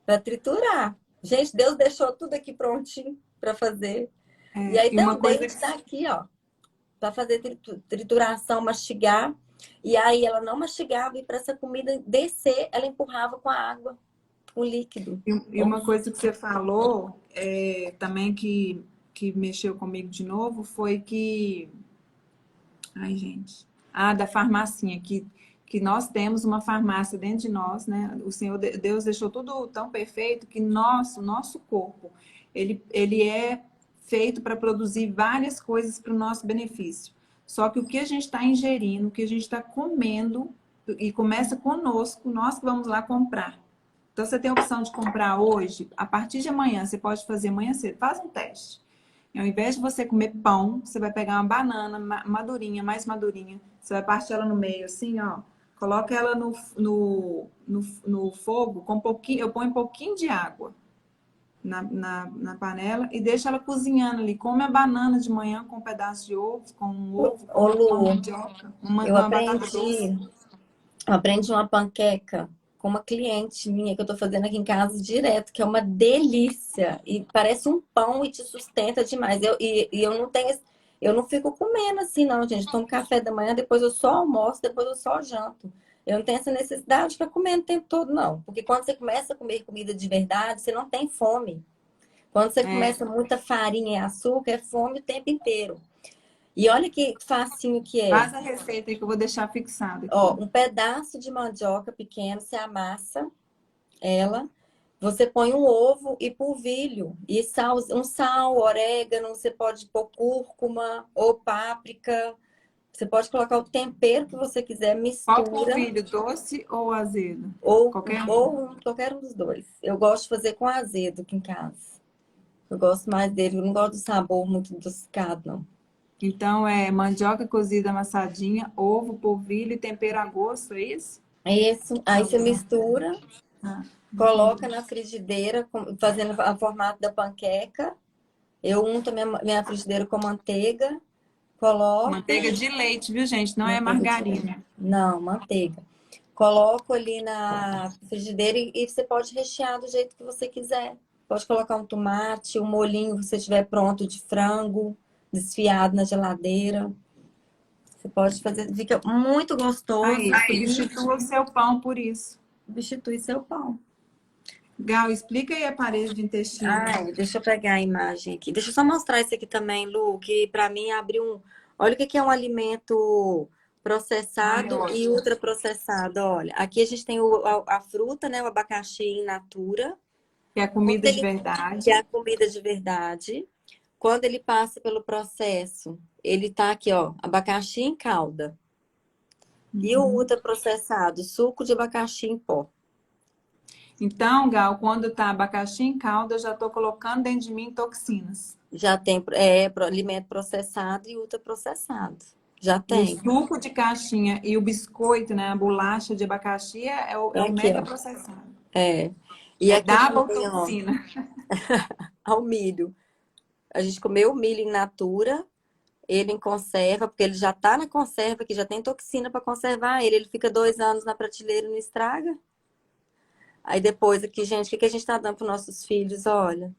para triturar. Gente, Deus deixou tudo aqui prontinho para fazer. E aí E tem uma o coisa dente que tá aqui, ó, para fazer trituração, mastigar. E aí ela não mastigava e para essa comida descer, ela empurrava com a água, com o líquido. E uma coisa que você falou também que mexeu comigo de novo foi que. Ai, gente. Ah, da farmacinha, que nós temos uma farmácia dentro de nós, né? O Senhor Deus deixou tudo tão perfeito que nosso corpo, ele é feito para produzir várias coisas para o nosso benefício. Só que o que a gente está ingerindo, o que a gente está comendo, e começa conosco, nós que vamos lá comprar. Então, você tem a opção de comprar hoje, a partir de amanhã, você pode fazer amanhã cedo, faz um teste. Ao invés de você comer pão, você vai pegar uma banana madurinha, mais madurinha, você vai partir ela no meio, assim, ó. Coloca ela no fogo com um pouquinho, eu ponho um pouquinho de água na panela e deixa ela cozinhando ali. Come a banana de manhã com um pedaço de ovo, com um ovo, Ô, coloca uma Lu, mandioca, eu uma batata doce. aprendi uma panqueca com uma cliente minha que eu tô fazendo aqui em casa direto, que é uma delícia. E parece um pão e te sustenta demais. E eu não tenho. Eu não fico comendo assim, não, gente. Eu tomo café da manhã, depois eu só almoço, depois eu só janto. Eu não tenho essa necessidade para comer o tempo todo, não. Porque quando você começa a comer comida de verdade, você não tem fome. Quando você É, começa muita farinha e açúcar, é fome o tempo inteiro. E olha que facinho que é. faz a receita aí que eu vou deixar fixado Ó, aqui. um pedaço de mandioca pequeno, você amassa ela, você põe um ovo e polvilho, e sal, um sal, orégano, você pode pôr cúrcuma ou páprica, você pode colocar o tempero que você quiser, Qual mistura, polvilho, doce ou azedo? ou, Qualquer um. ou qualquer um dos dois. Eu gosto de fazer com azedo aqui em casa. Eu gosto mais dele, eu não gosto do sabor muito adocicado, não. Então, é mandioca cozida amassadinha, ovo, polvilho e tempero a gosto, é isso? É isso, aí você mistura, Ah, coloca na frigideira, fazendo o formato da panqueca. Eu unto minha frigideira com manteiga, coloco. manteiga de leite, viu, gente? Não é Manteiga de leite. margarina. Não, manteiga. Coloco ali na frigideira e você pode rechear do jeito que você quiser. Pode colocar um tomate, um molhinho, se você tiver pronto de frango, desfiado na geladeira. Você pode fazer, fica muito gostoso Aí, e substitua o seu pão por isso. substitui seu pão. Gal, explica aí a parede do intestino. Ai, deixa eu pegar a imagem aqui. Deixa eu só mostrar isso aqui também, Lu, que para mim abre um. Olha o que é um alimento Ai, processado e ótimo. ultraprocessado. Olha, aqui a gente tem a fruta, né? O abacaxi in natura, Que é quando comida de ele, que verdade. é a comida de verdade. Quando ele passa pelo processo, ele tá aqui, ó, abacaxi em calda. E o Uhum. ultraprocessado, suco de abacaxi em pó. Então, Gal, quando tá abacaxi em calda, eu já tô colocando dentro de mim toxinas. Já tem alimento processado e ultraprocessado. Já E o tem. suco de caixinha e o biscoito, né? A bolacha de abacaxi é É o aqui, mega ó. processado. É. E É aqui double também, ó, toxina. ao milho. A gente comeu o milho in natura, ele em conserva, porque ele já tá na conserva, que já tem toxina para conservar ele. Ele fica 2 anos na prateleira e não estraga. Aí depois aqui, gente, o que que a gente tá dando para nossos filhos? Olha,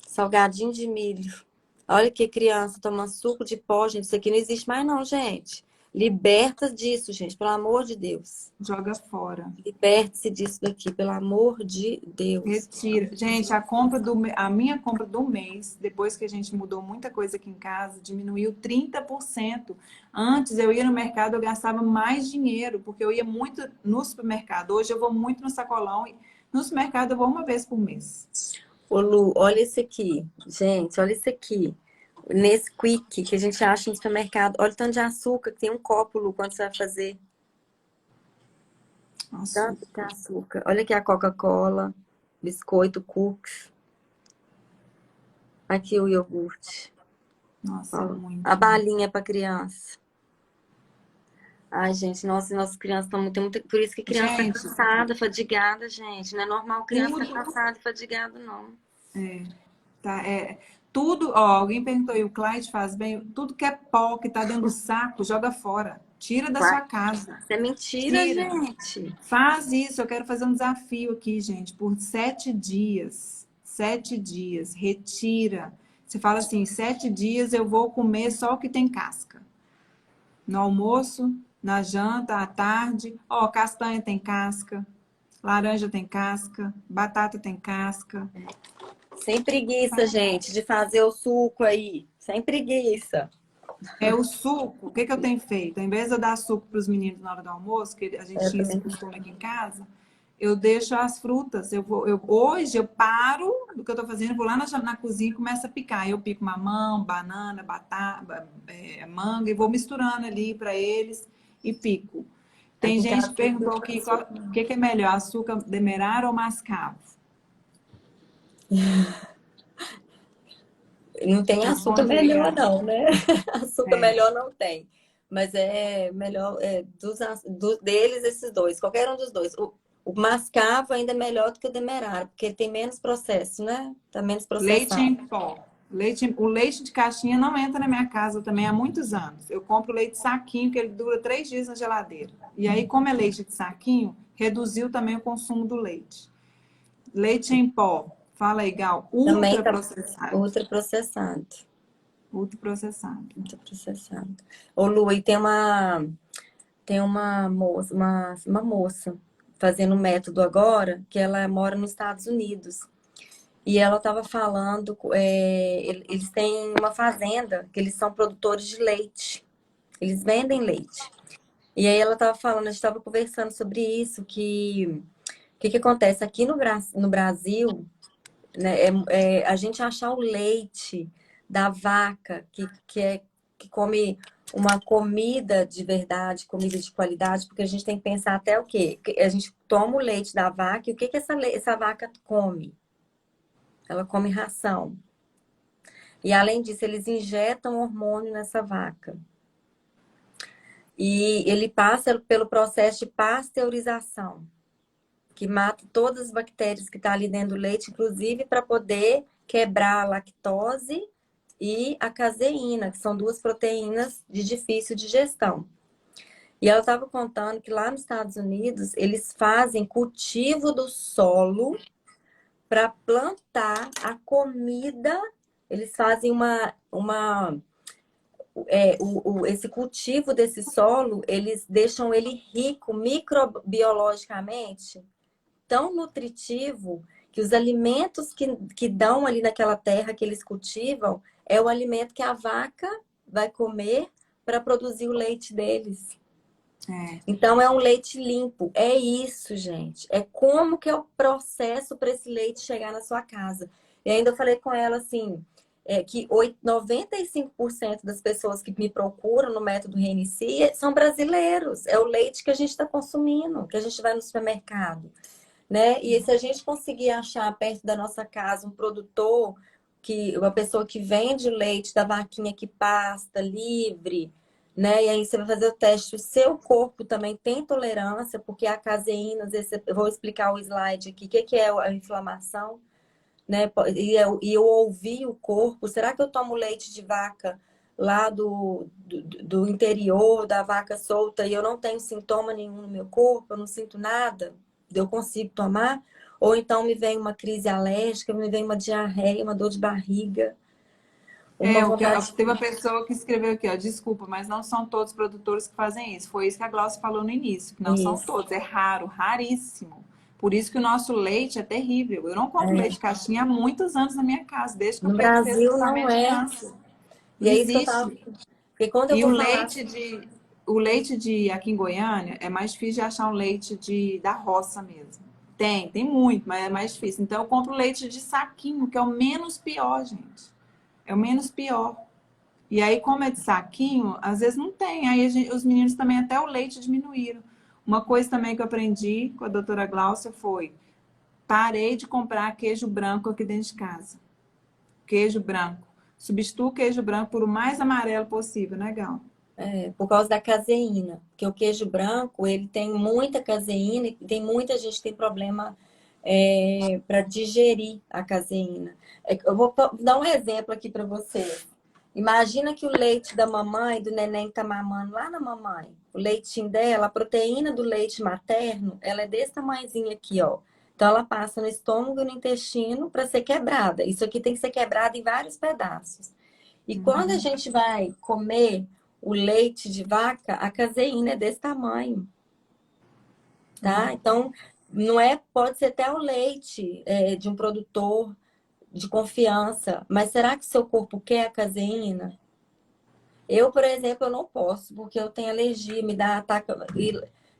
salgadinho de milho. Olha que criança tomando suco de pó, gente. Isso aqui não existe mais, não, gente. Liberta disso, gente, pelo amor de Deus. Joga fora. Liberte-se disso daqui, pelo amor de Deus. Retira. Gente, a minha compra do mês, depois que a gente mudou muita coisa aqui em casa, diminuiu 30%. Antes eu ia no mercado, eu gastava mais dinheiro, porque eu ia muito no supermercado. Hoje eu vou muito no sacolão e no supermercado eu vou uma vez por mês. Ô, Lu, olha esse aqui. Gente, olha esse aqui. Nesse Quick que a gente acha no supermercado. Olha o tanto de açúcar que tem um copo, Lu, quando você vai fazer. Tanto de Açúcar. açúcar. Olha aqui a Coca-Cola, biscoito, cookies. Aqui o iogurte. Nossa, é Ó, a muito. balinha para criança. Ai, gente, nossas crianças estão muito. Por isso que criança tá Gente, cansada, fadigada, gente. Não é normal criança estar tudo. cansada e fadigada, não. Tá, tudo, ó, alguém perguntou aí, o Clyde faz bem, tudo que é pó, que tá dentro do saco, joga fora. Tira da Vai. sua casa. Isso é mentira, Tira. gente. Faz isso, eu quero fazer um desafio aqui, gente, por 7 dias. 7 dias, retira. Você fala assim, 7 dias eu vou comer só o que tem casca. No almoço, na janta, à tarde. Ó, castanha tem casca, laranja tem casca, batata tem casca. Sem preguiça, gente, de fazer o suco aí. Sem preguiça. É o suco, o que que eu tenho feito? Ao invés de eu dar suco para os meninos na hora do almoço, que a gente Eu tinha esse também. costume aqui em casa, eu deixo as frutas. Hoje eu paro do que eu estou fazendo, vou lá na cozinha e começo a picar. Eu pico mamão, banana, batata, manga e vou misturando ali para eles e pico. Aqui Tem em gente casa que tem que perguntou aqui açúcar. o que que é melhor, açúcar demerara ou mascavo? Não tem açúcar Responde aí, melhor, Gabi. não, né? Açúcar É, melhor não tem. Mas é melhor deles, esses dois, qualquer um dos dois. O mascavo ainda é melhor do que o demerara, porque ele tem menos processo, né? Tá menos leite processado. em pó. O leite de caixinha não entra na minha casa também há muitos anos. Eu compro leite saquinho, que ele dura 3 dias na geladeira. E aí, como é leite de saquinho, reduziu também o consumo do leite. Leite em pó. Fala aí, Gal. Também tá Ultraprocessado. ultraprocessado. Ultraprocessado. Ultraprocessado. Ô, Lu, e tem uma moça, uma moça fazendo um método agora, que ela mora nos Estados Unidos. E ela estava falando, eles têm uma fazenda, que eles são produtores de leite. Eles vendem leite. E aí ela estava falando, a gente estava conversando sobre isso, que o que acontece aqui no Brasil, né, a gente achar o leite da vaca que come uma comida de verdade, comida de qualidade, porque a gente tem que pensar até o quê? Que a gente toma o leite da vaca e o que essa vaca come? Ela come ração. E além disso, eles injetam hormônio nessa vaca. E ele passa pelo processo de pasteurização, que mata todas as bactérias que estão ali dentro do leite, inclusive para poder quebrar a lactose e a caseína, que são duas proteínas de difícil digestão. E ela estava contando que lá nos Estados Unidos, eles fazem cultivo do solo para plantar a comida. Eles fazem esse cultivo desse solo, eles deixam ele rico microbiologicamente, tão nutritivo, que os alimentos que dão ali naquela terra que eles cultivam é o alimento que a vaca vai comer para produzir o leite deles. É. Então é um leite limpo. É isso, gente. É como que é o processo para esse leite chegar na sua casa. E ainda eu falei com ela assim, que 95% das pessoas que me procuram no método Reinicia são brasileiros. É o leite que a gente está consumindo, que a gente vai no supermercado, né? E se a gente conseguir achar perto da nossa casa um produtor que uma pessoa que vende o leite da vaquinha que pasta livre, né? E aí você vai fazer o teste. O seu corpo também tem tolerância, porque a caseína, às vezes, eu vou explicar o slide aqui, o que é a inflamação, né? E eu ouvi o corpo. Será que eu tomo leite de vaca lá do interior, da vaca solta, e eu não tenho sintoma nenhum no meu corpo, eu não sinto nada? Eu consigo tomar? Ou então me vem uma crise alérgica, me vem uma diarreia, uma dor de barriga, uma vontade. Teve uma pessoa que escreveu aqui, ó, desculpa, mas não são todos os produtores que fazem isso. Foi isso que a Glaucia falou no início, que não são Isso. todos, é raro, raríssimo. Por isso que o nosso leite é terrível. Eu não compro leite É. de caixinha há muitos anos na minha casa, desde que o No Pedro fez o Brasil não tratamento de é. câncer. E Não é isso que eu tava. existe. Porque quando eu E vou falar. o leite de aqui em Goiânia é mais difícil de achar um leite da roça mesmo. Tem muito, mas é mais difícil. Então eu compro leite de saquinho, que é o menos pior, gente. É o menos pior. E aí, como é de saquinho, às vezes não tem. Aí os meninos também até o leite diminuíram. Uma coisa também que eu aprendi com a doutora Gláucia foi: parei de comprar queijo branco aqui dentro de casa. Queijo branco. Substitua o queijo branco por o mais amarelo possível, né, Gal? Por causa da caseína. Porque o queijo branco, ele tem muita caseína e tem muita gente que tem problema para digerir a caseína. Eu vou dar um exemplo aqui para você. Imagina que o leite da mamãe, do neném que tá mamando lá na mamãe, o leitinho dela, a proteína do leite materno, ela é desse tamanhozinho aqui, ó. Então ela passa no estômago e no intestino para ser quebrada. Isso aqui tem que ser quebrado em vários pedaços. E quando a gente vai comer o leite de vaca, a caseína é desse tamanho, tá? Então, não é, pode ser até o leite de um produtor de confiança, mas será que seu corpo quer a caseína? Eu, por exemplo, eu não posso, porque eu tenho alergia, me dá ataque,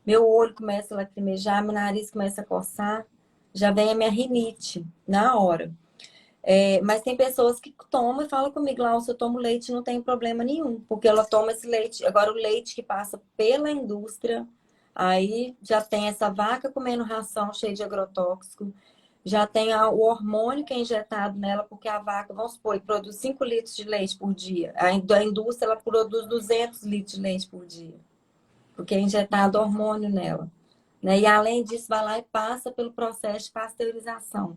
meu olho começa a lacrimejar, meu nariz começa a coçar, já vem a minha rinite na hora. Mas tem pessoas que tomam e falam comigo, Glaucia, eu tomo leite e não tem problema nenhum, porque ela toma esse leite. Agora, o leite que passa pela indústria, aí já tem essa vaca comendo ração cheia de agrotóxico, já tem o hormônio que é injetado nela, porque a vaca, vamos supor, produz 5 litros de leite por dia. A indústria, ela produz 200 litros de leite por dia, porque é injetado hormônio nela, né? E além disso, vai lá e passa pelo processo de pasteurização.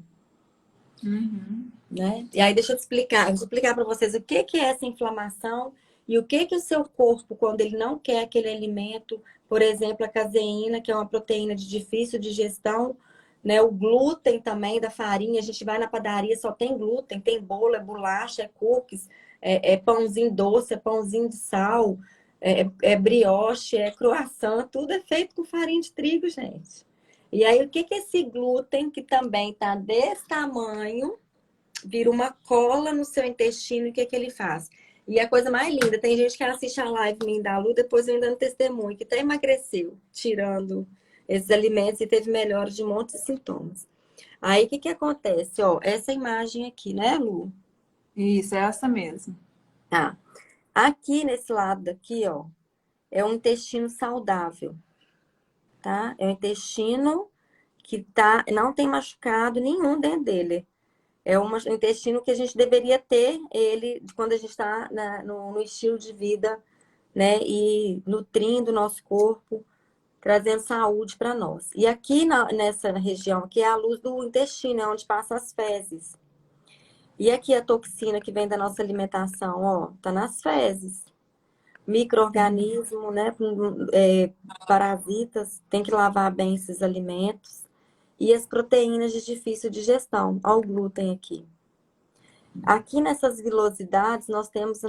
Né? E aí deixa eu te explicar, vou explicar para vocês o que é essa inflamação e o que o seu corpo, quando ele não quer aquele alimento, por exemplo, a caseína, que é uma proteína de difícil digestão, né? O glúten também da farinha, a gente vai na padaria, só tem glúten, tem bolo, é bolacha, é cookies, é pãozinho doce, é pãozinho de sal, é brioche, é croissant, tudo é feito com farinha de trigo, gente. E aí, o que é esse glúten que também tá desse tamanho, vira uma cola no seu intestino, o que ele faz? E a coisa mais linda, tem gente que assiste a live minha da Lu, depois eu ainda no testemunho, que até emagreceu, tirando esses alimentos e teve melhora de um monte de sintomas. Aí, o que acontece? Ó, essa imagem aqui, né, Lu? Isso, é essa mesmo. Tá. Aqui, nesse lado daqui, ó, é um intestino saudável, tá? É um intestino que não tem machucado nenhum dentro dele. É um intestino que a gente deveria ter ele quando a gente está no estilo de vida, né? E nutrindo o nosso corpo, trazendo saúde para nós. E aqui nessa região aqui é a luz do intestino, é onde passa as fezes. E aqui a toxina que vem da nossa alimentação, ó, tá nas fezes. Micro-organismo, né? Parasitas, tem que lavar bem esses alimentos. E as proteínas de difícil digestão, ó, o glúten aqui. Aqui nessas vilosidades, nós temos a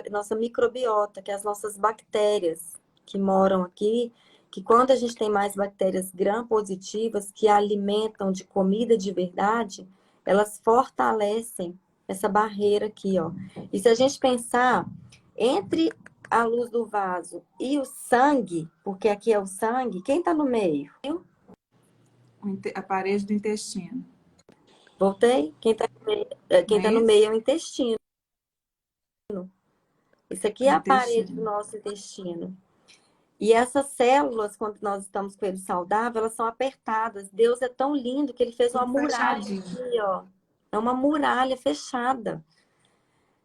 nossa microbiota, que é as nossas bactérias que moram aqui, que quando a gente tem mais bactérias gram-positivas, que alimentam de comida de verdade, elas fortalecem essa barreira aqui, ó. E se a gente pensar entre a luz do vaso e o sangue, porque aqui é o sangue, quem está no meio? A parede do intestino. Voltei? Não Quem é tá no isso? meio é o intestino. Isso aqui O é a parede do intestino. nosso intestino. E essas células, quando nós estamos com ele saudável, elas são apertadas. Deus é tão lindo que ele fez uma Tudo muralha fechadinho. aqui, ó. É uma muralha fechada.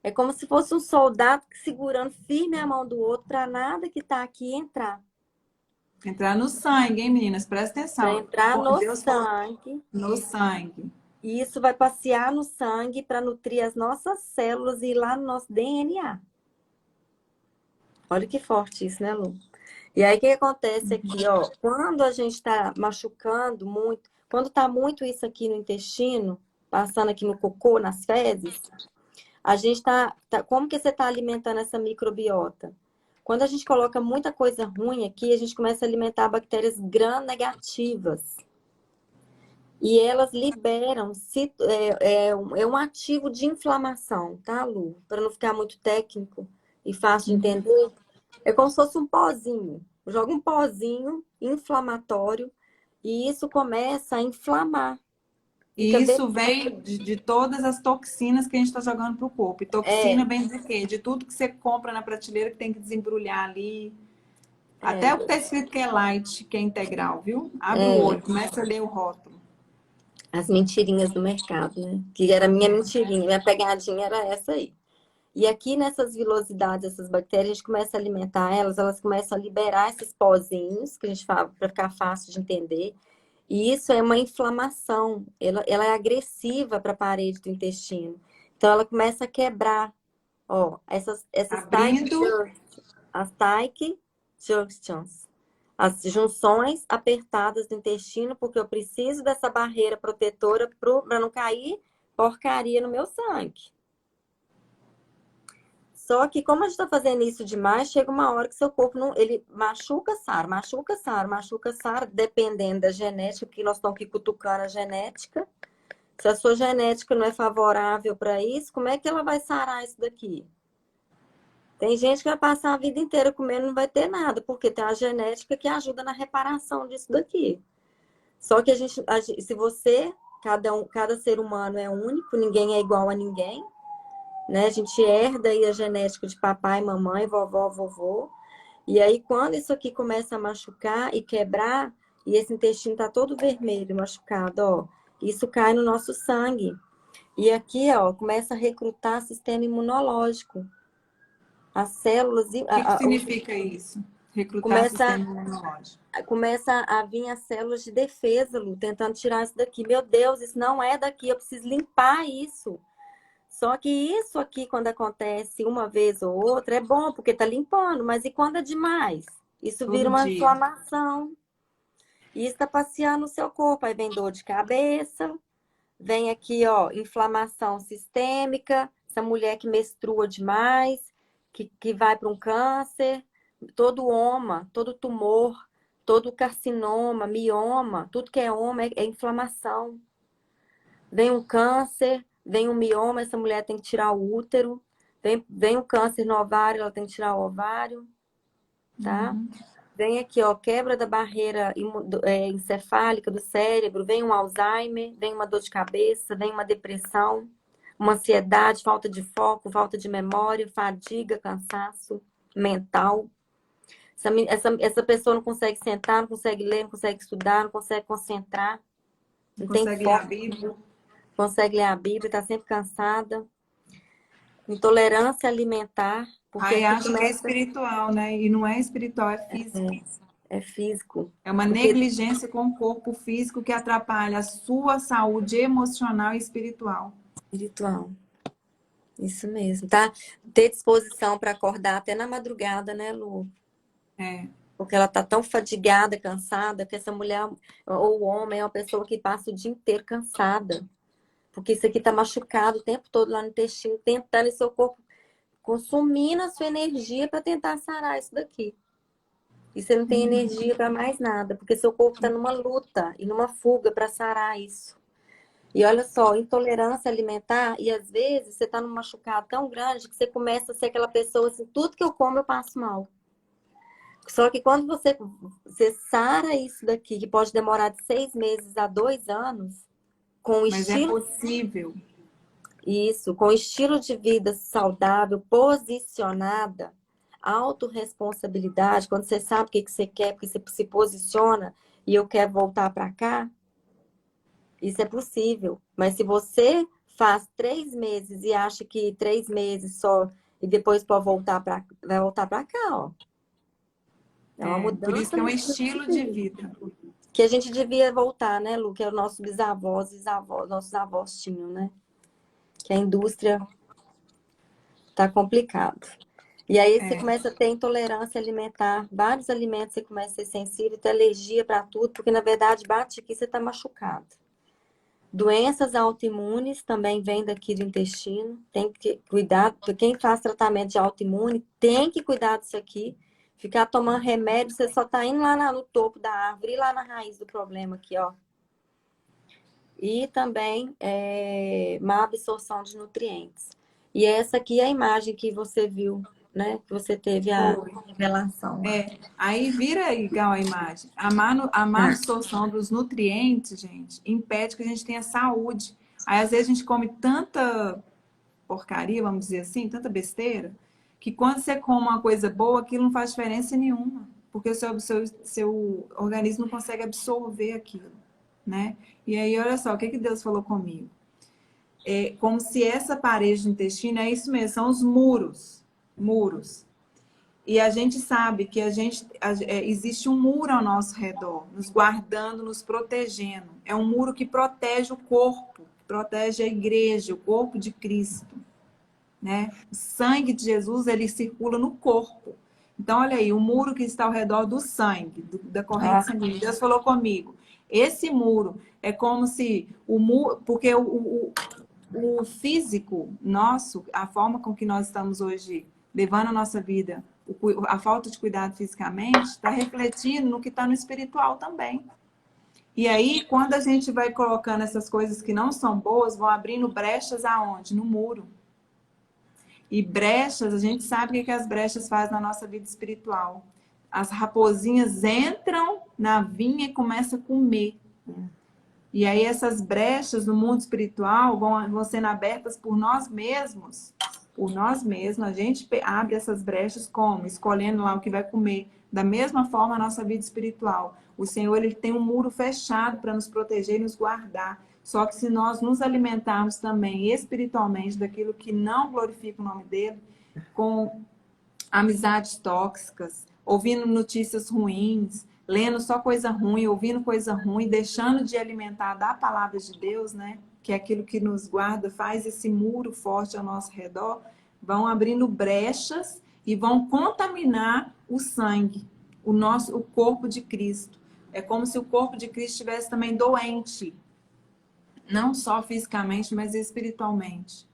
É como se fosse um soldado segurando firme a mão do outro para nada que está aqui entrar. Entrar no sangue, hein, meninas? Presta Para atenção. entrar no Deus falou sangue. no sangue. E isso vai passear no sangue para nutrir as nossas células e ir lá no nosso DNA. Olha que forte isso, né, Lu? E aí, o que acontece aqui, ó? Quando a gente está machucando muito, quando está muito isso aqui no intestino, passando aqui no cocô, nas fezes, a gente como que você está alimentando essa microbiota? Quando a gente coloca muita coisa ruim aqui, a gente começa a alimentar bactérias gram-negativas. E elas liberam, é um ativo de inflamação, tá, Lu? Para não ficar muito técnico e fácil de entender. É como se fosse um pozinho. Joga um pozinho inflamatório e isso começa a inflamar. E Fica isso vem de todas as toxinas que a gente está jogando para o corpo. E toxina vem de quê? De tudo que você compra na prateleira que tem que desembrulhar ali. Até o que está escrito que é light, que é integral, viu? Abre o olho, começa a ler o rótulo. as mentirinhas do mercado, né? Que era minha mentirinha, minha pegadinha era essa aí. E aqui nessas vilosidades, essas bactérias, a gente começa a alimentar elas, elas começam a liberar esses pozinhos, que a gente fala para ficar fácil de entender. E isso é uma inflamação, ela é agressiva para a parede do intestino. Então ela começa a quebrar, ó, essas Abrindo. as tight junctions, as junções apertadas do intestino, porque eu preciso dessa barreira protetora para não cair porcaria no meu sangue. Só que como a gente está fazendo isso demais, chega uma hora que seu corpo não, ele machuca, sara, machuca, sara, machuca, sara, dependendo da genética, porque nós estamos aqui cutucando a genética. Se a sua genética não é favorável para isso, como é que ela vai sarar isso daqui? Tem gente que vai passar a vida inteira comendo e não vai ter nada, porque tem a genética que ajuda na reparação disso daqui. Só que se você, cada ser humano é único, ninguém é igual a ninguém, né? A gente herda aí a genética de papai, mamãe, vovó, vovô. E aí, quando isso aqui começa a machucar e quebrar, e esse intestino tá todo vermelho, machucado, ó, isso cai no nosso sangue. E aqui, ó, começa a recrutar sistema imunológico. As células... O que significa isso? Recrutar sistema imunológico. Começa a vir as células de defesa, Lu, tentando tirar isso daqui. Meu Deus, isso não é daqui, eu preciso limpar isso. Só que isso aqui, quando acontece uma vez ou outra, é bom, porque tá limpando, mas e quando é demais? Isso vira uma inflamação. E está passeando no seu corpo. Aí vem dor de cabeça, vem aqui, ó, inflamação sistêmica, essa mulher que menstrua demais, que vai para um câncer, todo oma, todo tumor, todo carcinoma, mioma, tudo que é oma é inflamação. Vem um câncer, vem um mioma, essa mulher tem que tirar o útero. Vem um câncer no ovário, ela tem que tirar o ovário, tá? Vem aqui, ó, quebra da barreira encefálica do cérebro, vem um Alzheimer, vem uma dor de cabeça, vem uma depressão, uma ansiedade, falta de foco, falta de memória, fadiga, cansaço mental. Essa pessoa não consegue sentar, não consegue ler, não consegue estudar, não consegue concentrar, não tem Consegue ler a foco, Bíblia? consegue ler a Bíblia, está sempre cansada. Intolerância alimentar, porque Aí aqui acha que é começa... espiritual, né? E não é espiritual, é físico. É físico. É uma Porque negligência com o corpo físico que atrapalha a sua saúde emocional e espiritual. espiritual. Isso mesmo, tá? Ter disposição para acordar até na madrugada, né, Lu? É. Porque ela tá tão fadigada, cansada, que essa mulher ou o homem é uma pessoa que passa o dia inteiro cansada. Porque isso aqui tá machucado o tempo todo lá no intestino, tentando, e seu corpo consumindo a sua energia para tentar sarar isso daqui. E você não tem energia para mais nada, porque seu corpo está numa luta e numa fuga para sarar isso. E olha só, intolerância alimentar, e às vezes você está num machucado tão grande que você começa a ser aquela pessoa assim, tudo que eu como eu passo mal. Só que quando você sara isso daqui, que pode demorar de 6 meses a 2 anos, com o Mas é estilo... possível. Isso, com estilo de vida saudável, posicionada, autorresponsabilidade, quando você sabe o que você quer, porque você se posiciona e eu quero voltar para cá, isso é possível. Mas se você faz 3 meses e acha que 3 meses só e depois pode vai voltar para cá, ó. É uma Por isso que mudança é um no estilo de vida. que a gente devia voltar, né, Lu? Que é os nossos bisavós, bisavós, nossos avós tinham, né? Que a indústria tá complicado. E aí você É, começa a ter intolerância alimentar, vários alimentos você começa a ser sensível, ter alergia para tudo, porque na verdade bate aqui você está machucado. Doenças autoimunes também vêm daqui do intestino, tem que cuidar, quem faz tratamento de autoimune tem que cuidar disso aqui. Ficar tomando remédio, você só tá indo lá no topo da árvore, ir lá na raiz do problema aqui, ó. E também má absorção de nutrientes. E essa aqui é a imagem que você viu, né? Que você teve a foi. revelação. Aí vira igual a imagem. A má absorção dos nutrientes, gente, impede que a gente tenha saúde. Aí, às vezes, a gente come tanta porcaria, vamos dizer assim, tanta besteira, que quando você come uma coisa boa, aquilo não faz diferença nenhuma. Porque o seu organismo não consegue absorver aquilo, né? E aí, olha só, o que Deus falou comigo? É como se essa parede do intestino, é isso mesmo, são os muros. E a gente sabe que existe um muro ao nosso redor, nos guardando, nos protegendo. É um muro que protege o corpo, que protege a igreja, o corpo de Cristo, né? O sangue de Jesus, ele circula no corpo. Então, olha aí, o muro que está ao redor do sangue, da corrente sanguínea. Deus falou comigo. Esse muro é como se o muro, porque o físico nosso, a forma com que nós estamos hoje levando a nossa vida, a falta de cuidado fisicamente, está refletindo no que está no espiritual também. E aí, quando a gente vai colocando essas coisas que não são boas, vão abrindo brechas aonde? No muro. E brechas, a gente sabe o que as brechas fazem na nossa vida espiritual. As raposinhas entram na vinha e começam a comer. E aí essas brechas no mundo espiritual vão sendo abertas por nós mesmos. Por nós mesmos. A gente abre essas brechas como? Escolhendo lá o que vai comer. Da mesma forma a nossa vida espiritual. O Senhor, ele tem um muro fechado para nos proteger e nos guardar. Só que se nós nos alimentarmos também espiritualmente daquilo que não glorifica o nome dele, com amizades tóxicas, ouvindo notícias ruins, lendo só coisa ruim, ouvindo coisa ruim, deixando de alimentar da palavra de Deus, né? Que é aquilo que nos guarda, faz esse muro forte ao nosso redor, vão abrindo brechas e vão contaminar o sangue, o corpo de Cristo. É como se o corpo de Cristo estivesse também doente, não só fisicamente, mas espiritualmente.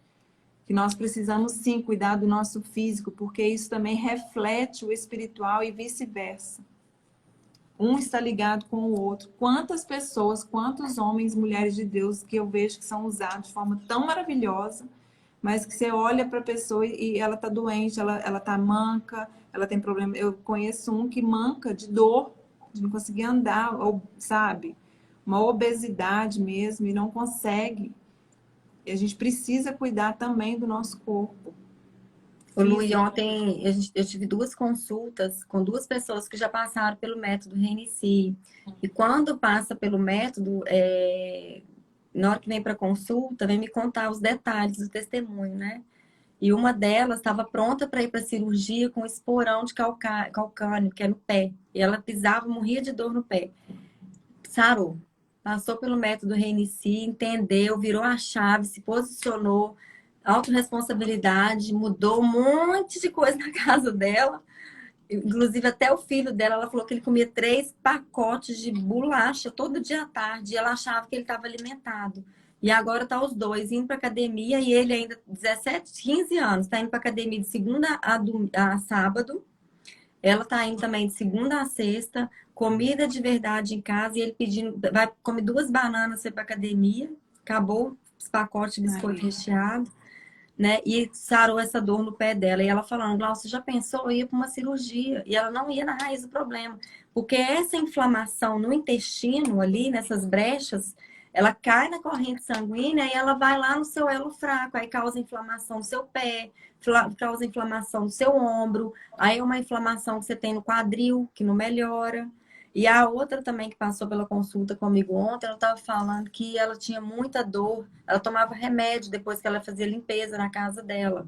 Que nós precisamos sim cuidar do nosso físico, porque isso também reflete o espiritual e vice-versa. Um está ligado com o outro. Quantas pessoas, quantos homens, mulheres de Deus que eu vejo que são usados de forma tão maravilhosa, mas que você olha para a pessoa e ela está doente, ela está manca, ela tem problema. Eu conheço um que manca de dor, de não conseguir andar, ou, sabe? Uma obesidade mesmo, e não consegue. E a gente precisa cuidar também do nosso corpo. O Lu, e ontem eu tive 2 consultas com 2 pessoas que já passaram pelo método Reinicie. E quando passa pelo método, na hora que vem para consulta, vem me contar os detalhes do testemunho, né? E uma delas estava pronta para ir para cirurgia com esporão de calcânio, que é no pé. E ela pisava, morria de dor no pé. Sarou. Passou pelo método Reinicie, entendeu, virou a chave, se posicionou, autorresponsabilidade, mudou um monte de coisa na casa dela. Inclusive, até o filho dela, ela falou que ele comia 3 pacotes de bolacha todo dia à tarde. E ela achava que ele estava alimentado. E agora tá os dois indo para academia e ele ainda, 17, 15 anos, está indo para academia de segunda a sábado. Ela tá indo também de segunda a sexta, comida de verdade em casa, e ele pedindo, vai comer 2 bananas para academia, acabou os pacotes de biscoito recheado, né? E sarou essa dor no pé dela. E ela falando, Glaucia, você já pensou em ir para uma cirurgia? E ela não ia na raiz do problema, porque essa inflamação no intestino ali, nessas brechas, ela cai na corrente sanguínea e ela vai lá no seu elo fraco, aí causa inflamação no seu pé, causa inflamação no seu ombro, aí é uma inflamação que você tem no quadril, que não melhora. E a outra também que passou pela consulta comigo ontem, ela estava falando que ela tinha muita dor. Ela tomava remédio depois que ela fazia limpeza na casa dela.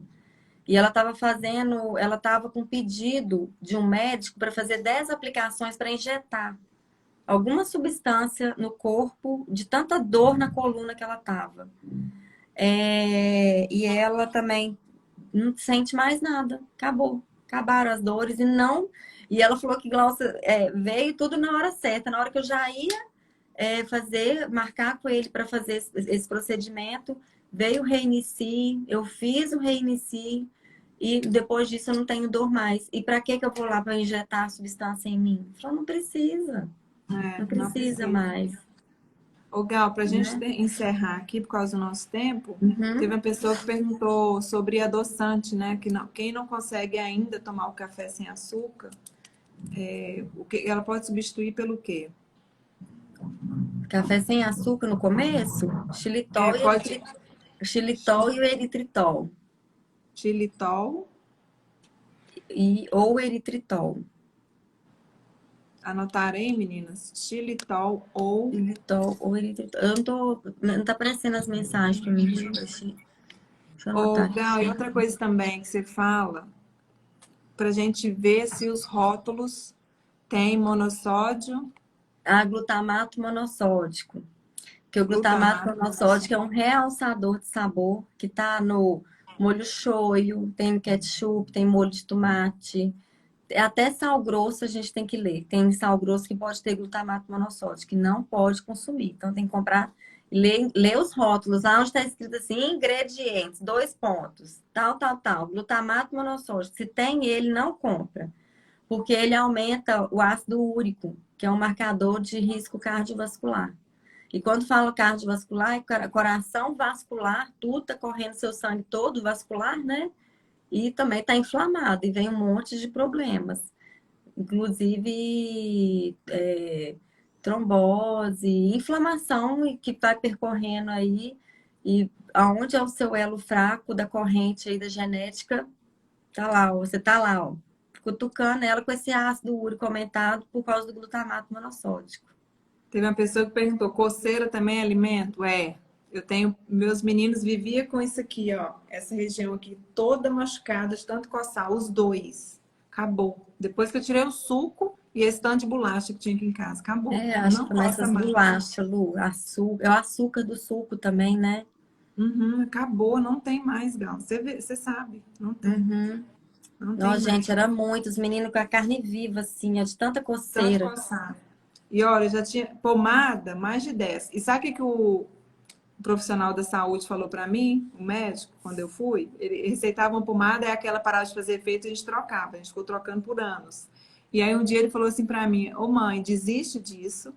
E ela estava com pedido de um médico para fazer 10 aplicações para injetar alguma substância no corpo de tanta dor na coluna que ela estava. E ela também não sente mais nada. Acabou. Acabaram as dores e não. E ela falou que Glaucia veio tudo na hora certa, na hora que eu já ia marcar com ele para fazer esse procedimento. Veio o Reinici, eu fiz o Reinici e depois disso eu não tenho dor mais. E para que eu vou lá para injetar a substância em mim? Falou, não precisa, não Não precisa precisa. mais. Ô, Gal, para a gente Né? encerrar aqui, por causa do nosso tempo, Uhum. teve uma pessoa que perguntou sobre adoçante, né? Que não, quem não consegue ainda tomar o café sem açúcar, o que ela pode substituir pelo quê? Café sem açúcar no começo, Pode xilitol e o eritritol. xilitol, Ou eritritol. anotarei, meninas, xilitol ou... Xilitol ou eritritol. Eu não tô. Não tá aparecendo as mensagens para mim. Deixa eu ver se. Deixa eu Ou, anotar Gal, e aqui. outra coisa também que você fala, para a gente ver se os rótulos têm monossódio, Glutamato monossódico. Que o glutamato glutamato monossódico é um monossódio. realçador de sabor que tá no molho shoyu, tem no ketchup, tem molho de tomate. Até sal grosso a gente tem que ler. Tem sal grosso que pode ter glutamato monossódico, que não pode consumir. Então tem que comprar, ler os rótulos. Lá onde está escrito assim, ingredientes, 2 pontos, tal, tal, tal. Glutamato monossódico. Se tem ele, não compra. Porque ele aumenta o ácido úrico, que é um marcador de risco cardiovascular. E quando fala cardiovascular, é coração vascular, tudo tá correndo seu sangue todo vascular, né? E também está inflamado e vem um monte de problemas, inclusive trombose, inflamação que vai percorrendo aí e aonde é o seu elo fraco da corrente aí da genética, tá lá, ó, você tá lá, ó, cutucando ela com esse ácido úrico aumentado por causa do glutamato monossódico. Teve uma pessoa que perguntou: coceira também é alimento? Eu tenho, meus meninos viviam com isso aqui, ó, essa região aqui toda machucada de tanto coçar, os dois. Acabou. Depois que eu tirei o suco e esse tanto de bolacha que tinha aqui em casa, acabou. Acho que Não também coça essas mais. bolachas, Lu, açúcar, é o açúcar do suco também, né? Uhum, acabou, não tem mais, Gal. Você sabe, não tem, Uhum. não tem Nossa, mais. gente, era muito, os meninos com a carne viva, assim, ó, de tanta Tanto coceira. coçar. E olha, já tinha pomada, mais de 10. E sabe o que o profissional da saúde falou para mim, o médico, quando eu fui? Ele receitava uma pomada e aquela parada de fazer efeito, a gente trocava. A gente ficou trocando por anos. E aí um dia ele falou assim para mim: ô mãe, desiste disso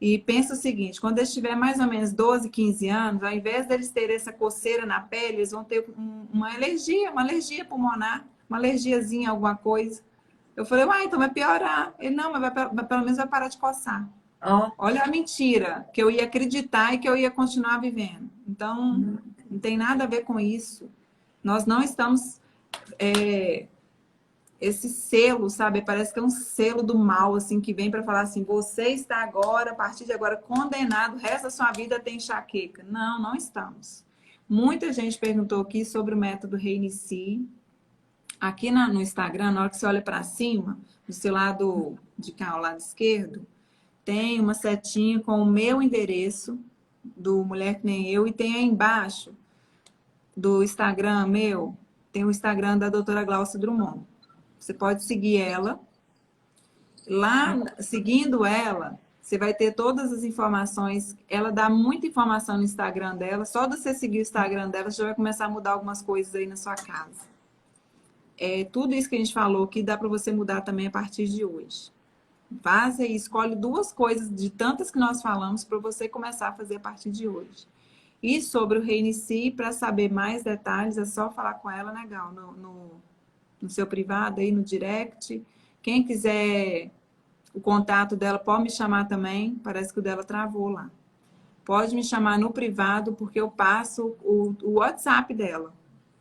e pensa o seguinte: quando eles tiverem mais ou menos 12, 15 anos, ao invés deles terem essa coceira na pele, eles vão ter uma alergia pulmonar, uma alergiazinha, alguma coisa. Eu falei: uai, então vai piorar. Ele: não, mas pelo menos vai parar de coçar. Ó, Olha a mentira, que eu ia acreditar e que eu ia continuar vivendo. Então, não tem nada a ver com isso. Nós não estamos. Esse selo, sabe? Parece que é um selo do mal, assim, que vem para falar assim: você está agora, a partir de agora, condenado, o resto da sua vida tem enxaqueca. Não, não estamos. Muita gente perguntou aqui sobre o método Reinicie. Aqui no Instagram, na hora que você olha para cima, do seu lado de cá, ao lado esquerdo, tem uma setinha com o meu endereço do Mulher Que Nem Eu e tem aí embaixo do Instagram meu, tem o Instagram da doutora Glaucia Drummond. Você pode seguir ela. Lá, seguindo ela, você vai ter todas as informações. Ela dá muita informação no Instagram dela. Só de você seguir o Instagram dela, você já vai começar a mudar algumas coisas aí na sua casa. Tudo isso que a gente falou aqui dá para você mudar também a partir de hoje. Vaza e escolhe 2 coisas de tantas que nós falamos para você começar a fazer a partir de hoje. E sobre o Reinicie, para saber mais detalhes, é só falar com ela, né, Gal? No seu privado, aí no direct. Quem quiser o contato dela, pode me chamar também. Parece que o dela travou lá. Pode me chamar no privado, porque eu passo o WhatsApp dela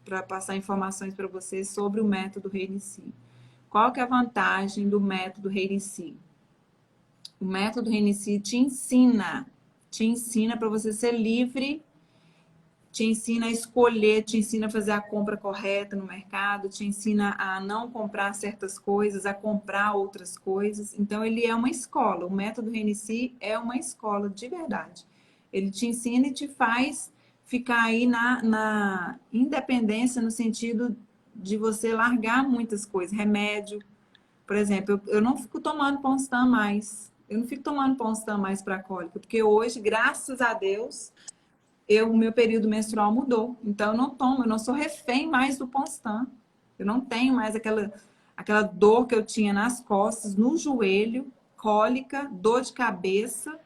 para passar informações para você sobre o método Reinicie. Qual que é a vantagem do método Reinicie? O método Reinicie te ensina para você ser livre, te ensina a escolher, te ensina a fazer a compra correta no mercado, te ensina a não comprar certas coisas, a comprar outras coisas. Então, ele é uma escola. O método Reinicie é uma escola de verdade. Ele te ensina e te faz ficar aí na independência, no sentido de você largar muitas coisas. Remédio, por exemplo, eu não fico tomando Ponstan mais. Eu não fico tomando Ponstan mais para cólica, porque hoje, graças a Deus, o meu período menstrual mudou. Então, eu não tomo, eu não sou refém mais do Ponstan. Eu não tenho mais aquela dor que eu tinha nas costas, no joelho, cólica, dor de cabeça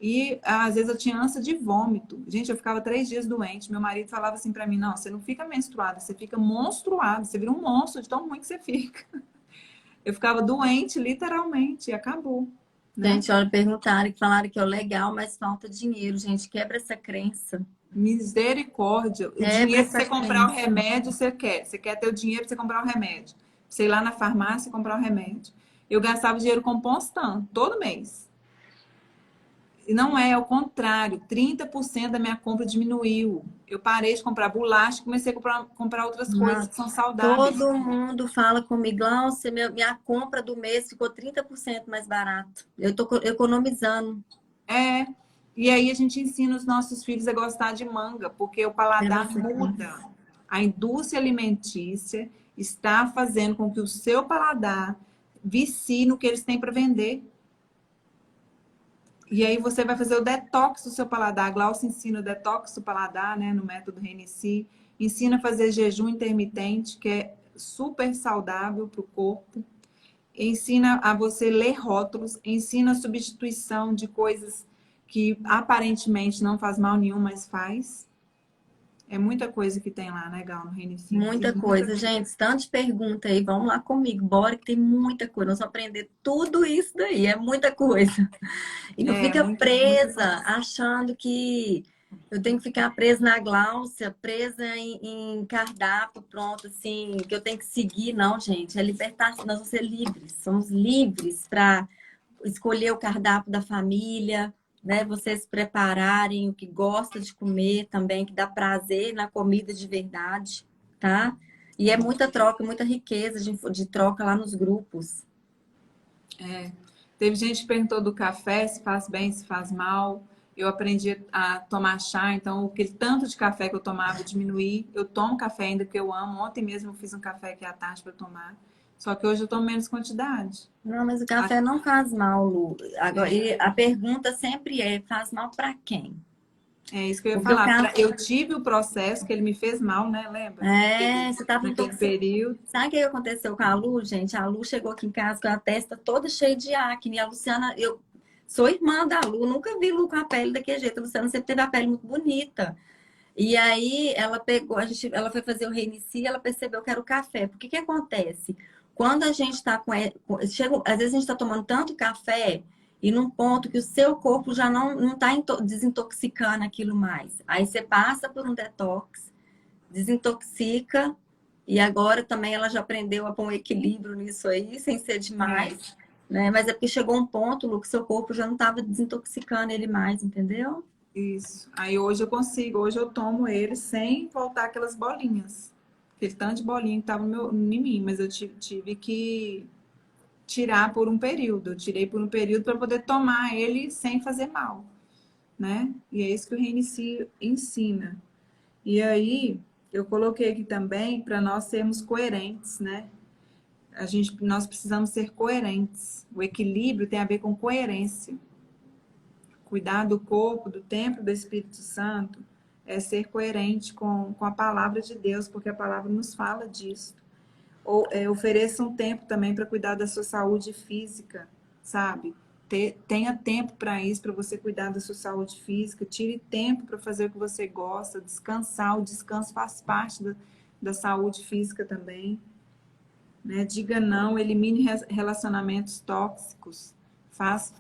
e às vezes eu tinha ânsia de vômito. Gente, eu ficava 3 dias doente. Meu marido falava assim para mim: não, você não fica menstruada, você fica monstruada, você vira um monstro de tão ruim que você fica. Eu ficava doente, literalmente, e acabou, né? Gente, olha, perguntaram que falaram que é legal, mas falta dinheiro, gente. Quebra essa crença. Misericórdia. O Quebra dinheiro para essa você comprar o crença. remédio, você quer. Você quer ter o dinheiro para você comprar o remédio. Pra você ir lá na farmácia e comprar o remédio. Eu gastava dinheiro com Ponstan, todo mês. E não é, ao contrário. 30% da minha compra diminuiu. Eu parei de comprar bolacha e comecei a comprar outras coisas Não, que são saudáveis. todo mundo fala comigo, Glaucia, minha compra do mês ficou 30% mais barato. Eu tô economizando. É. E aí a gente ensina os nossos filhos a gostar de manga, porque o Quebra paladar essa muda. crença. A indústria alimentícia está fazendo com que o seu paladar vicie no que eles têm para vender. E aí você vai fazer o detox do seu paladar. A Glaucia ensina o detox do paladar, né, no método Reinicie. Ensina a fazer jejum intermitente, que é super saudável para o corpo. Ensina a você ler rótulos, ensina a substituição de coisas que aparentemente não faz mal nenhum, mas faz. É muita coisa que tem lá, né, Gal, no Reinicie. Muita Ensina muita coisa, coisa. gente. Tanto de pergunta aí, vamos lá comigo. Bora que tem muita coisa. Nós vamos aprender tudo isso daí. É muita coisa. E não É, fica muita presa coisa. achando que eu tenho que ficar presa na Gláucia, presa em cardápio, pronto, assim, que eu tenho que seguir. Não, gente. É libertação. Nós vamos ser livres. Somos livres para escolher o cardápio da família, né? Vocês prepararem o que gosta de comer também, que dá prazer na comida de verdade, tá? E é muita troca, muita riqueza de troca lá nos grupos. É. Teve gente que perguntou do café, se faz bem, se faz mal. Eu aprendi a tomar chá, então aquele tanto de café que eu tomava diminuí. Eu tomo café ainda que eu amo. Ontem mesmo eu fiz um café aqui à tarde para tomar. Só que hoje eu tomo menos quantidade. Não, mas o A- café não faz mal, Lu. Agora, É, e a pergunta sempre é, faz mal para quem? é isso que eu ia Porque o falar. café... Eu tive o processo que ele me fez mal, né? Lembra? É, você estava Naquele intoxicado. período. Sabe o que aconteceu com a Lu, gente? A Lu chegou aqui em casa com a testa toda cheia de acne. E a Luciana, eu sou irmã da Lu, nunca vi Lu com a pele daquele jeito. A Luciana sempre teve a pele muito bonita. E aí ela pegou, ela foi fazer o reinicio, ela percebeu que era o café. Porque que acontece? Quando a gente está às vezes a gente está tomando tanto café e num ponto que o seu corpo já não está desintoxicando aquilo mais. Aí você passa por um detox, desintoxica, e agora também ela já aprendeu a pôr um equilíbrio nisso aí, sem ser É, demais, né? Mas é porque chegou um ponto, Lu, que seu corpo já não estava desintoxicando ele mais, entendeu? isso. Aí hoje eu consigo, hoje eu tomo ele sem voltar aquelas bolinhas. Aquele tanto de bolinha que tava em mim, mas eu tive que tirar por um período. Eu tirei por um período para poder tomar ele sem fazer mal, né? E é isso que o Reinicio ensina. E aí, eu coloquei aqui também para nós sermos coerentes, né? Nós precisamos ser coerentes. O equilíbrio tem a ver com coerência. Cuidar do corpo, do templo do Espírito Santo é ser coerente com a palavra de Deus, porque a palavra nos fala disso. Ofereça um tempo também para cuidar da sua saúde física, sabe? Tenha tempo para isso, para você cuidar da sua saúde física. Tire tempo para fazer o que você gosta, descansar. O descanso faz parte da saúde física também, né? Diga não, elimine relacionamentos tóxicos.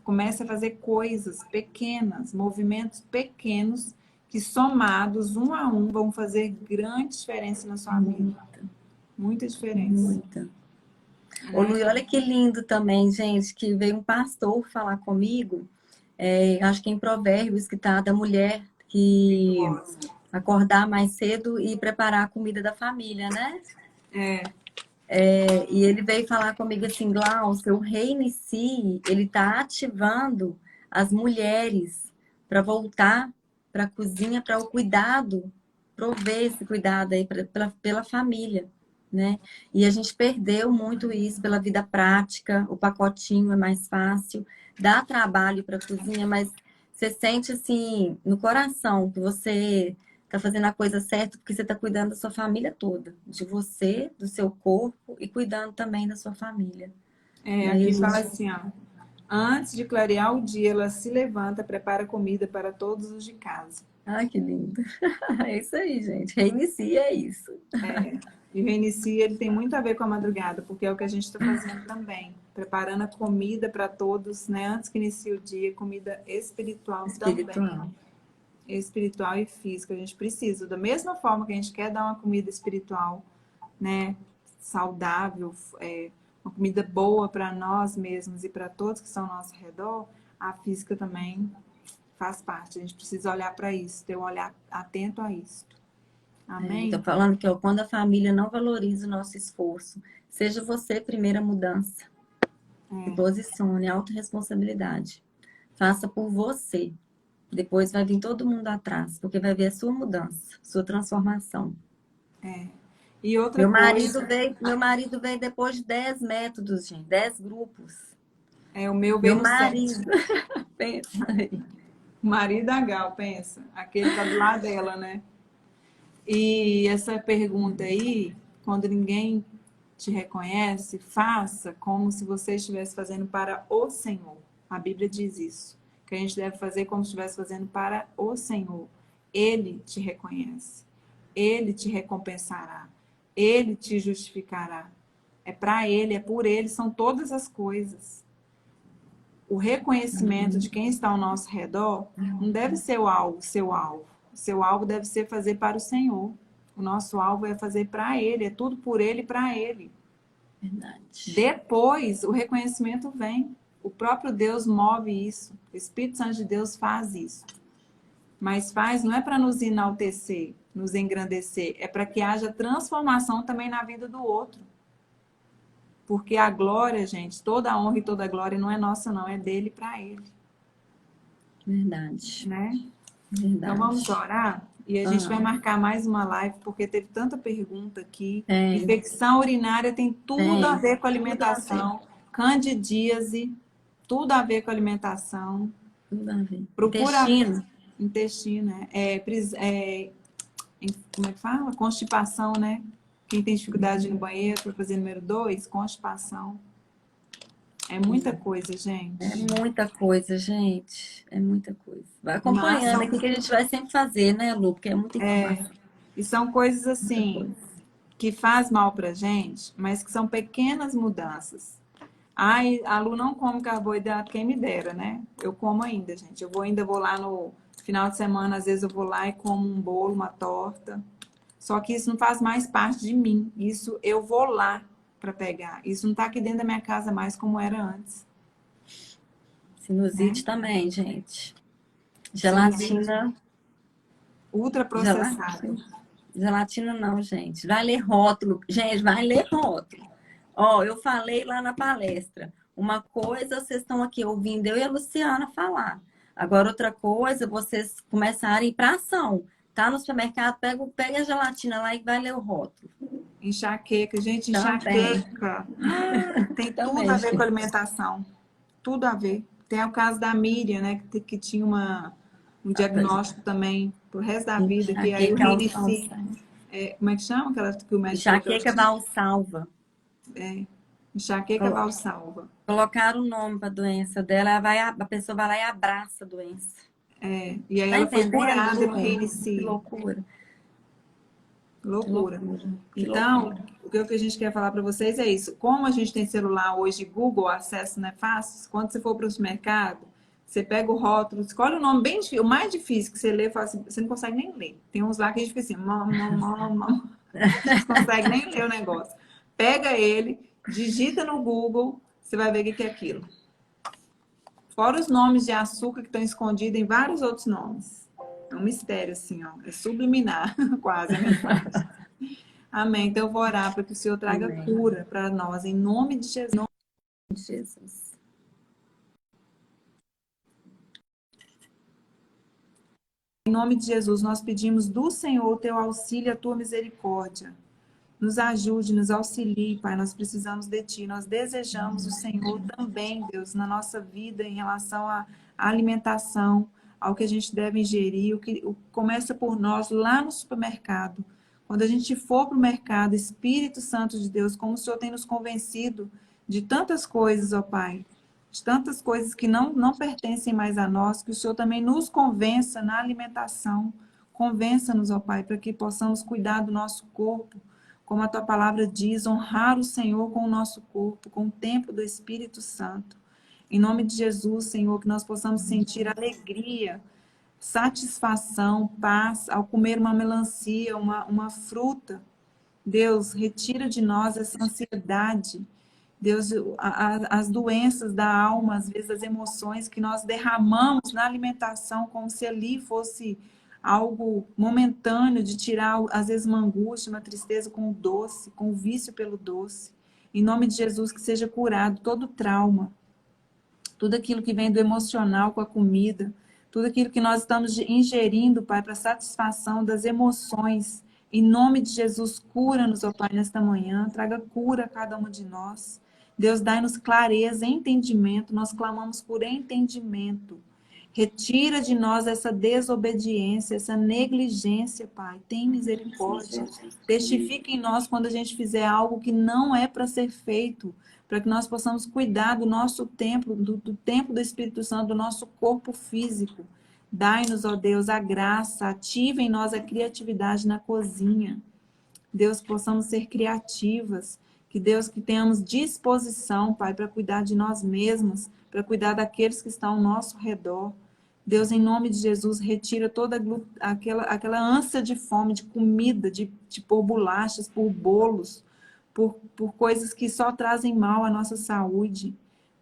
Comece a fazer coisas pequenas, movimentos pequenos que somados um a um vão fazer grande diferença na sua vida. Muita, Muita diferença. muita. Ô, Lu, olha que lindo também, gente, que veio um pastor falar comigo, acho que em Provérbios, que tá da mulher Eu que gosto. acordar mais cedo e preparar a comida da família, né? É, E ele veio falar comigo assim, Glaucia, o reino em si, ele está ativando as mulheres para voltar para a cozinha, para o cuidado, prover esse cuidado aí pela família, né? E a gente perdeu muito isso pela vida prática, o pacotinho é mais fácil, dá trabalho para a cozinha, mas você sente assim no coração que você tá fazendo a coisa certa porque você tá cuidando da sua família toda, de você, do seu corpo e cuidando também da sua família. Né? E a aqui fala gente... assim, ó. Antes de clarear o dia, ela se levanta, prepara comida para todos os de casa. Ai, que lindo. É isso aí, gente. Reinicia é isso. E o reinicia, ele tem muito a ver com a madrugada, porque é o que a gente está fazendo também. Preparando a comida para todos, né? Antes que inicie o dia, comida espiritual também. Espiritual. Espiritual e física. A gente precisa, da mesma forma que a gente quer dar uma comida espiritual, né? Saudável, uma comida boa para nós mesmos e para todos que estão ao nosso redor, a física também faz parte. A gente precisa olhar para isso, ter um olhar atento a isso. Estou Amém? falando que ó, quando a família não valoriza o nosso esforço, seja você a primeira mudança. Se posicione, autorresponsabilidade. Faça por você. Depois vai vir todo mundo atrás, porque vai ver a sua mudança, sua transformação. E outra coisa, Meu marido veio depois de 10 métodos, gente, 10 grupos. o meu Meu veio no 7. marido, pensa aí. O marido da Gal, pensa. Aquele tá do lado dela, né? E essa pergunta aí, quando ninguém te reconhece, faça como se você estivesse fazendo para o Senhor. A Bíblia diz isso, que a gente deve fazer como se estivesse fazendo para o Senhor. Ele te reconhece, ele te recompensará, ele te justificará. É para ele, é por ele, são todas as coisas. O reconhecimento de quem está ao nosso redor não deve ser o alvo, seu alvo. O seu alvo deve ser fazer para o Senhor. O nosso alvo é fazer para Ele, é tudo por Ele e para Ele. Verdade. Depois, o reconhecimento vem. O próprio Deus move isso. O Espírito Santo de Deus faz isso. Mas faz não é para nos enaltecer, nos engrandecer, é para que haja transformação também na vida do outro. Porque a glória, gente, toda a honra e toda a glória não é nossa, não, é dele para ele. Verdade. Né? Verdade. Então vamos orar e a gente vai marcar mais uma live, porque teve tanta pergunta aqui. Infecção urinária tem tudo a ver com alimentação. Candidíase, tudo a ver com alimentação. Tudo a ver. Procura Intestino. Intestino, como é que fala? Constipação, né? Quem tem dificuldade de ir no banheiro para fazer número 2, constipação. É muita coisa, gente. É muita coisa, gente. É muita coisa. Vai acompanhando aqui que a gente vai sempre fazer, né, Lu? Porque é muita informação. E são coisas assim que faz mal pra gente, mas que são pequenas mudanças. Ai, a Lu não come carboidrato, quem me dera, né? Eu como ainda, gente. Eu ainda vou lá no final de semana, às vezes eu vou lá e como um bolo, uma torta. Só que isso não faz mais parte de mim. Isso eu vou lá para pegar. Isso não tá aqui dentro da minha casa mais como era antes. Sinusite também, gente. Gelatina. Ultraprocessada. Gelatina não, gente. Vai ler rótulo. Gente, vai ler rótulo. Ó, eu falei lá na palestra. Uma coisa vocês estão aqui ouvindo eu e a Luciana falar. Agora, outra coisa, vocês começarem a ir para ação. Tá no supermercado, pega a gelatina lá e vai ler o rótulo. Enxaqueca, gente, enxaqueca. Tem tudo a ver com alimentação. Tudo a ver. Tem o caso da Miriam, né? Que tinha um diagnóstico também pro resto da vida. Que aí o reinicia. Como é que chama? Que o médico enxaqueca Valsalva. Enxaqueca Valsalva. Colocaram o nome para a doença dela, a pessoa vai lá e abraça a doença. E aí ela foi curada no reinicia. Que loucura. Loucura. Então, o que a gente quer falar para vocês é isso. Como a gente tem celular hoje, Google, acesso não é fácil, quando você for para o supermercado, você pega o rótulo, escolhe o nome bem difícil, o mais difícil que você lê, fala assim, você não consegue nem ler. Tem uns lá que a gente fica assim, não consegue nem ler o negócio. Pega ele Digita no Google, você vai ver o que é aquilo. Fora os nomes de açúcar que estão escondidos em vários outros nomes. É um mistério, assim, ó. É subliminar, quase, a mensagem. Amém. Então, eu vou orar para que o Senhor traga Amém. cura para nós, em nome de Jesus. Jesus. Em nome de Jesus, nós pedimos do Senhor o teu auxílio, a tua misericórdia. Nos ajude, nos auxilie, Pai. Nós precisamos de Ti. Nós desejamos o Senhor também, Deus, na nossa vida em relação à alimentação, ao que a gente deve ingerir. Começa por nós lá no supermercado. Quando a gente for para o mercado, Espírito Santo de Deus, como o Senhor tem nos convencido de tantas coisas, ó Pai, de tantas coisas que não pertencem mais a nós, que o Senhor também nos convença na alimentação. Convença-nos, ó Pai, para que possamos cuidar do nosso corpo, como a tua palavra diz, honrar o Senhor com o nosso corpo, com o templo do Espírito Santo. Em nome de Jesus, Senhor, que nós possamos sentir alegria, satisfação, paz ao comer uma melancia, uma fruta. Deus, retira de nós essa ansiedade. Deus, as doenças da alma, às vezes as emoções que nós derramamos na alimentação, como se ali fosse algo momentâneo de tirar, às vezes, uma angústia, uma tristeza com o doce, com o vício pelo doce. Em nome de Jesus, que seja curado todo trauma, tudo aquilo que vem do emocional com a comida, tudo aquilo que nós estamos ingerindo, Pai, para satisfação das emoções. Em nome de Jesus, cura-nos, ó Pai, nesta manhã, traga cura a cada um de nós. Deus, dai-nos clareza, entendimento, nós clamamos por entendimento. Retira de nós essa desobediência, essa negligência, Pai. Tem misericórdia. Testifica em nós quando a gente fizer algo que não é para ser feito, para que nós possamos cuidar do nosso templo, do templo do Espírito Santo, do nosso corpo físico. Dai-nos, ó Deus, a graça, ativa em nós a criatividade na cozinha. Deus, que possamos ser criativas, que Deus, que tenhamos disposição, Pai, para cuidar de nós mesmos, para cuidar daqueles que estão ao nosso redor. Deus, em nome de Jesus, retira toda aquela ânsia de fome, de comida, de por bolachas, por bolos, por coisas que só trazem mal à nossa saúde.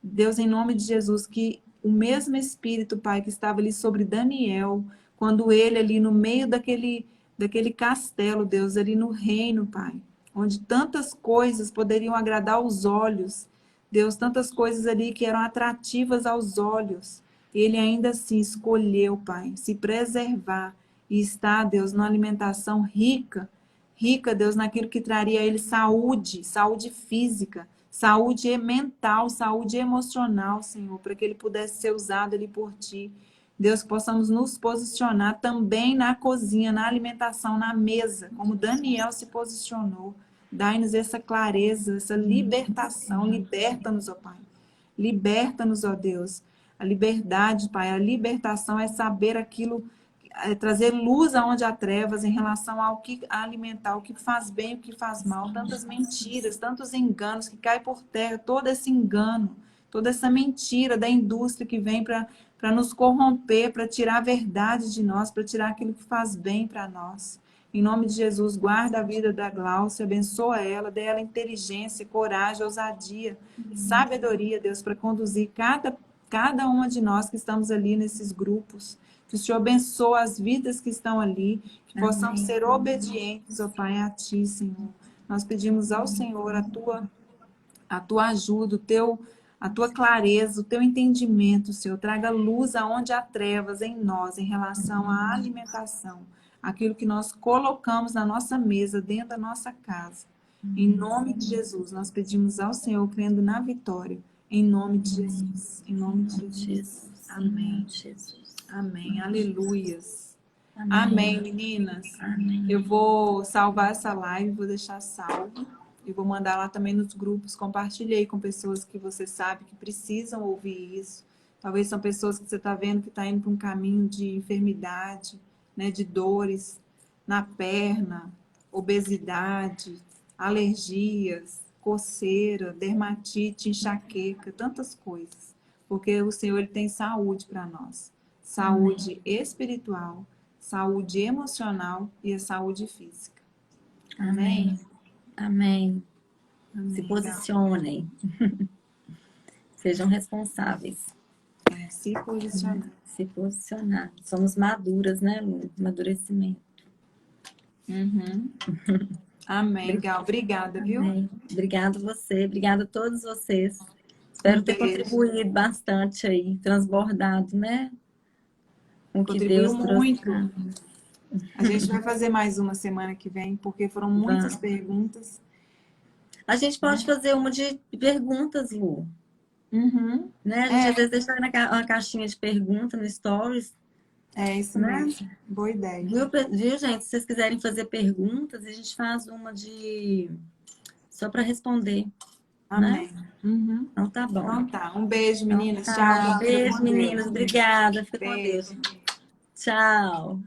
Deus, em nome de Jesus, que o mesmo Espírito, Pai, que estava ali sobre Daniel, quando ele ali no meio daquele castelo, Deus, ali no reino, Pai, onde tantas coisas poderiam agradar os olhos, Deus, tantas coisas ali que eram atrativas aos olhos, ele ainda assim escolheu, Pai, se preservar e estar, Deus, numa alimentação rica, rica, Deus, naquilo que traria a ele saúde, saúde física, saúde mental, saúde emocional, Senhor, para que ele pudesse ser usado ali por Ti. Deus, que possamos nos posicionar também na cozinha, na alimentação, na mesa, como Daniel se posicionou. Dai-nos essa clareza, essa libertação. Liberta-nos, ó Pai. Liberta-nos, ó Deus. A liberdade, Pai, a libertação é saber aquilo, é trazer luz aonde há trevas em relação ao que alimentar, o que faz bem, o que faz mal. Tantas mentiras, tantos enganos que caem por terra, todo esse engano, toda essa mentira da indústria que vem para nos corromper, para tirar a verdade de nós, para tirar aquilo que faz bem para nós. Em nome de Jesus, guarda a vida da Gláucia, abençoa ela, dê ela inteligência, coragem, ousadia, sabedoria, Deus, para conduzir cada uma de nós que estamos ali nesses grupos. Que o Senhor abençoe as vidas que estão ali, que possamos ser obedientes, ó Pai, a Ti, Senhor. Nós pedimos ao Senhor a tua ajuda, a tua clareza, o teu entendimento, Senhor. Traga luz aonde há trevas em nós, em relação à alimentação, aquilo que nós colocamos na nossa mesa, dentro da nossa casa. Em nome de Jesus, nós pedimos ao Senhor, crendo na vitória. Em nome de Jesus. Em nome de Jesus. Amém. Amém. Aleluias. Amém, meninas. Amém. Eu vou salvar essa live, vou deixar salvo. E vou mandar lá também nos grupos. Compartilhei com pessoas que você sabe que precisam ouvir isso. Talvez são pessoas que você está vendo que está indo para um caminho de enfermidade, né, de dores na perna, obesidade, alergias, coceira, dermatite, enxaqueca, tantas coisas. Porque o Senhor ele tem saúde para nós. Saúde espiritual, saúde emocional e a saúde física. Amém. Amém. Amém. Se posicionem. Sejam responsáveis. Se posicionar. Se posicionar. Somos maduras, né, Lu? Amadurecimento. Uhum. Amém, Gal. Obrigada, viu? Amém. Obrigada a você, obrigada a todos vocês. Espero ter beijo. contribuído bastante aí, transbordado, né? Com o que Contribuiu Deus trouxe muito. pra nós. A gente vai fazer mais uma semana que vem, porque foram muitas perguntas. A gente pode fazer uma de perguntas, Lu. Uhum. Né? A gente às vezes deixa uma caixinha de pergunta no Stories. É isso né? mesmo. Boa ideia. Viu, gente? Se vocês quiserem fazer perguntas, a gente faz uma de só para responder. Amém. Né? Uhum. Então tá bom. Então tá. Um beijo, Então, meninas. tá. Tchau. Beijo, meninas. Obrigada. Fica com Beijo. Deus. Tchau.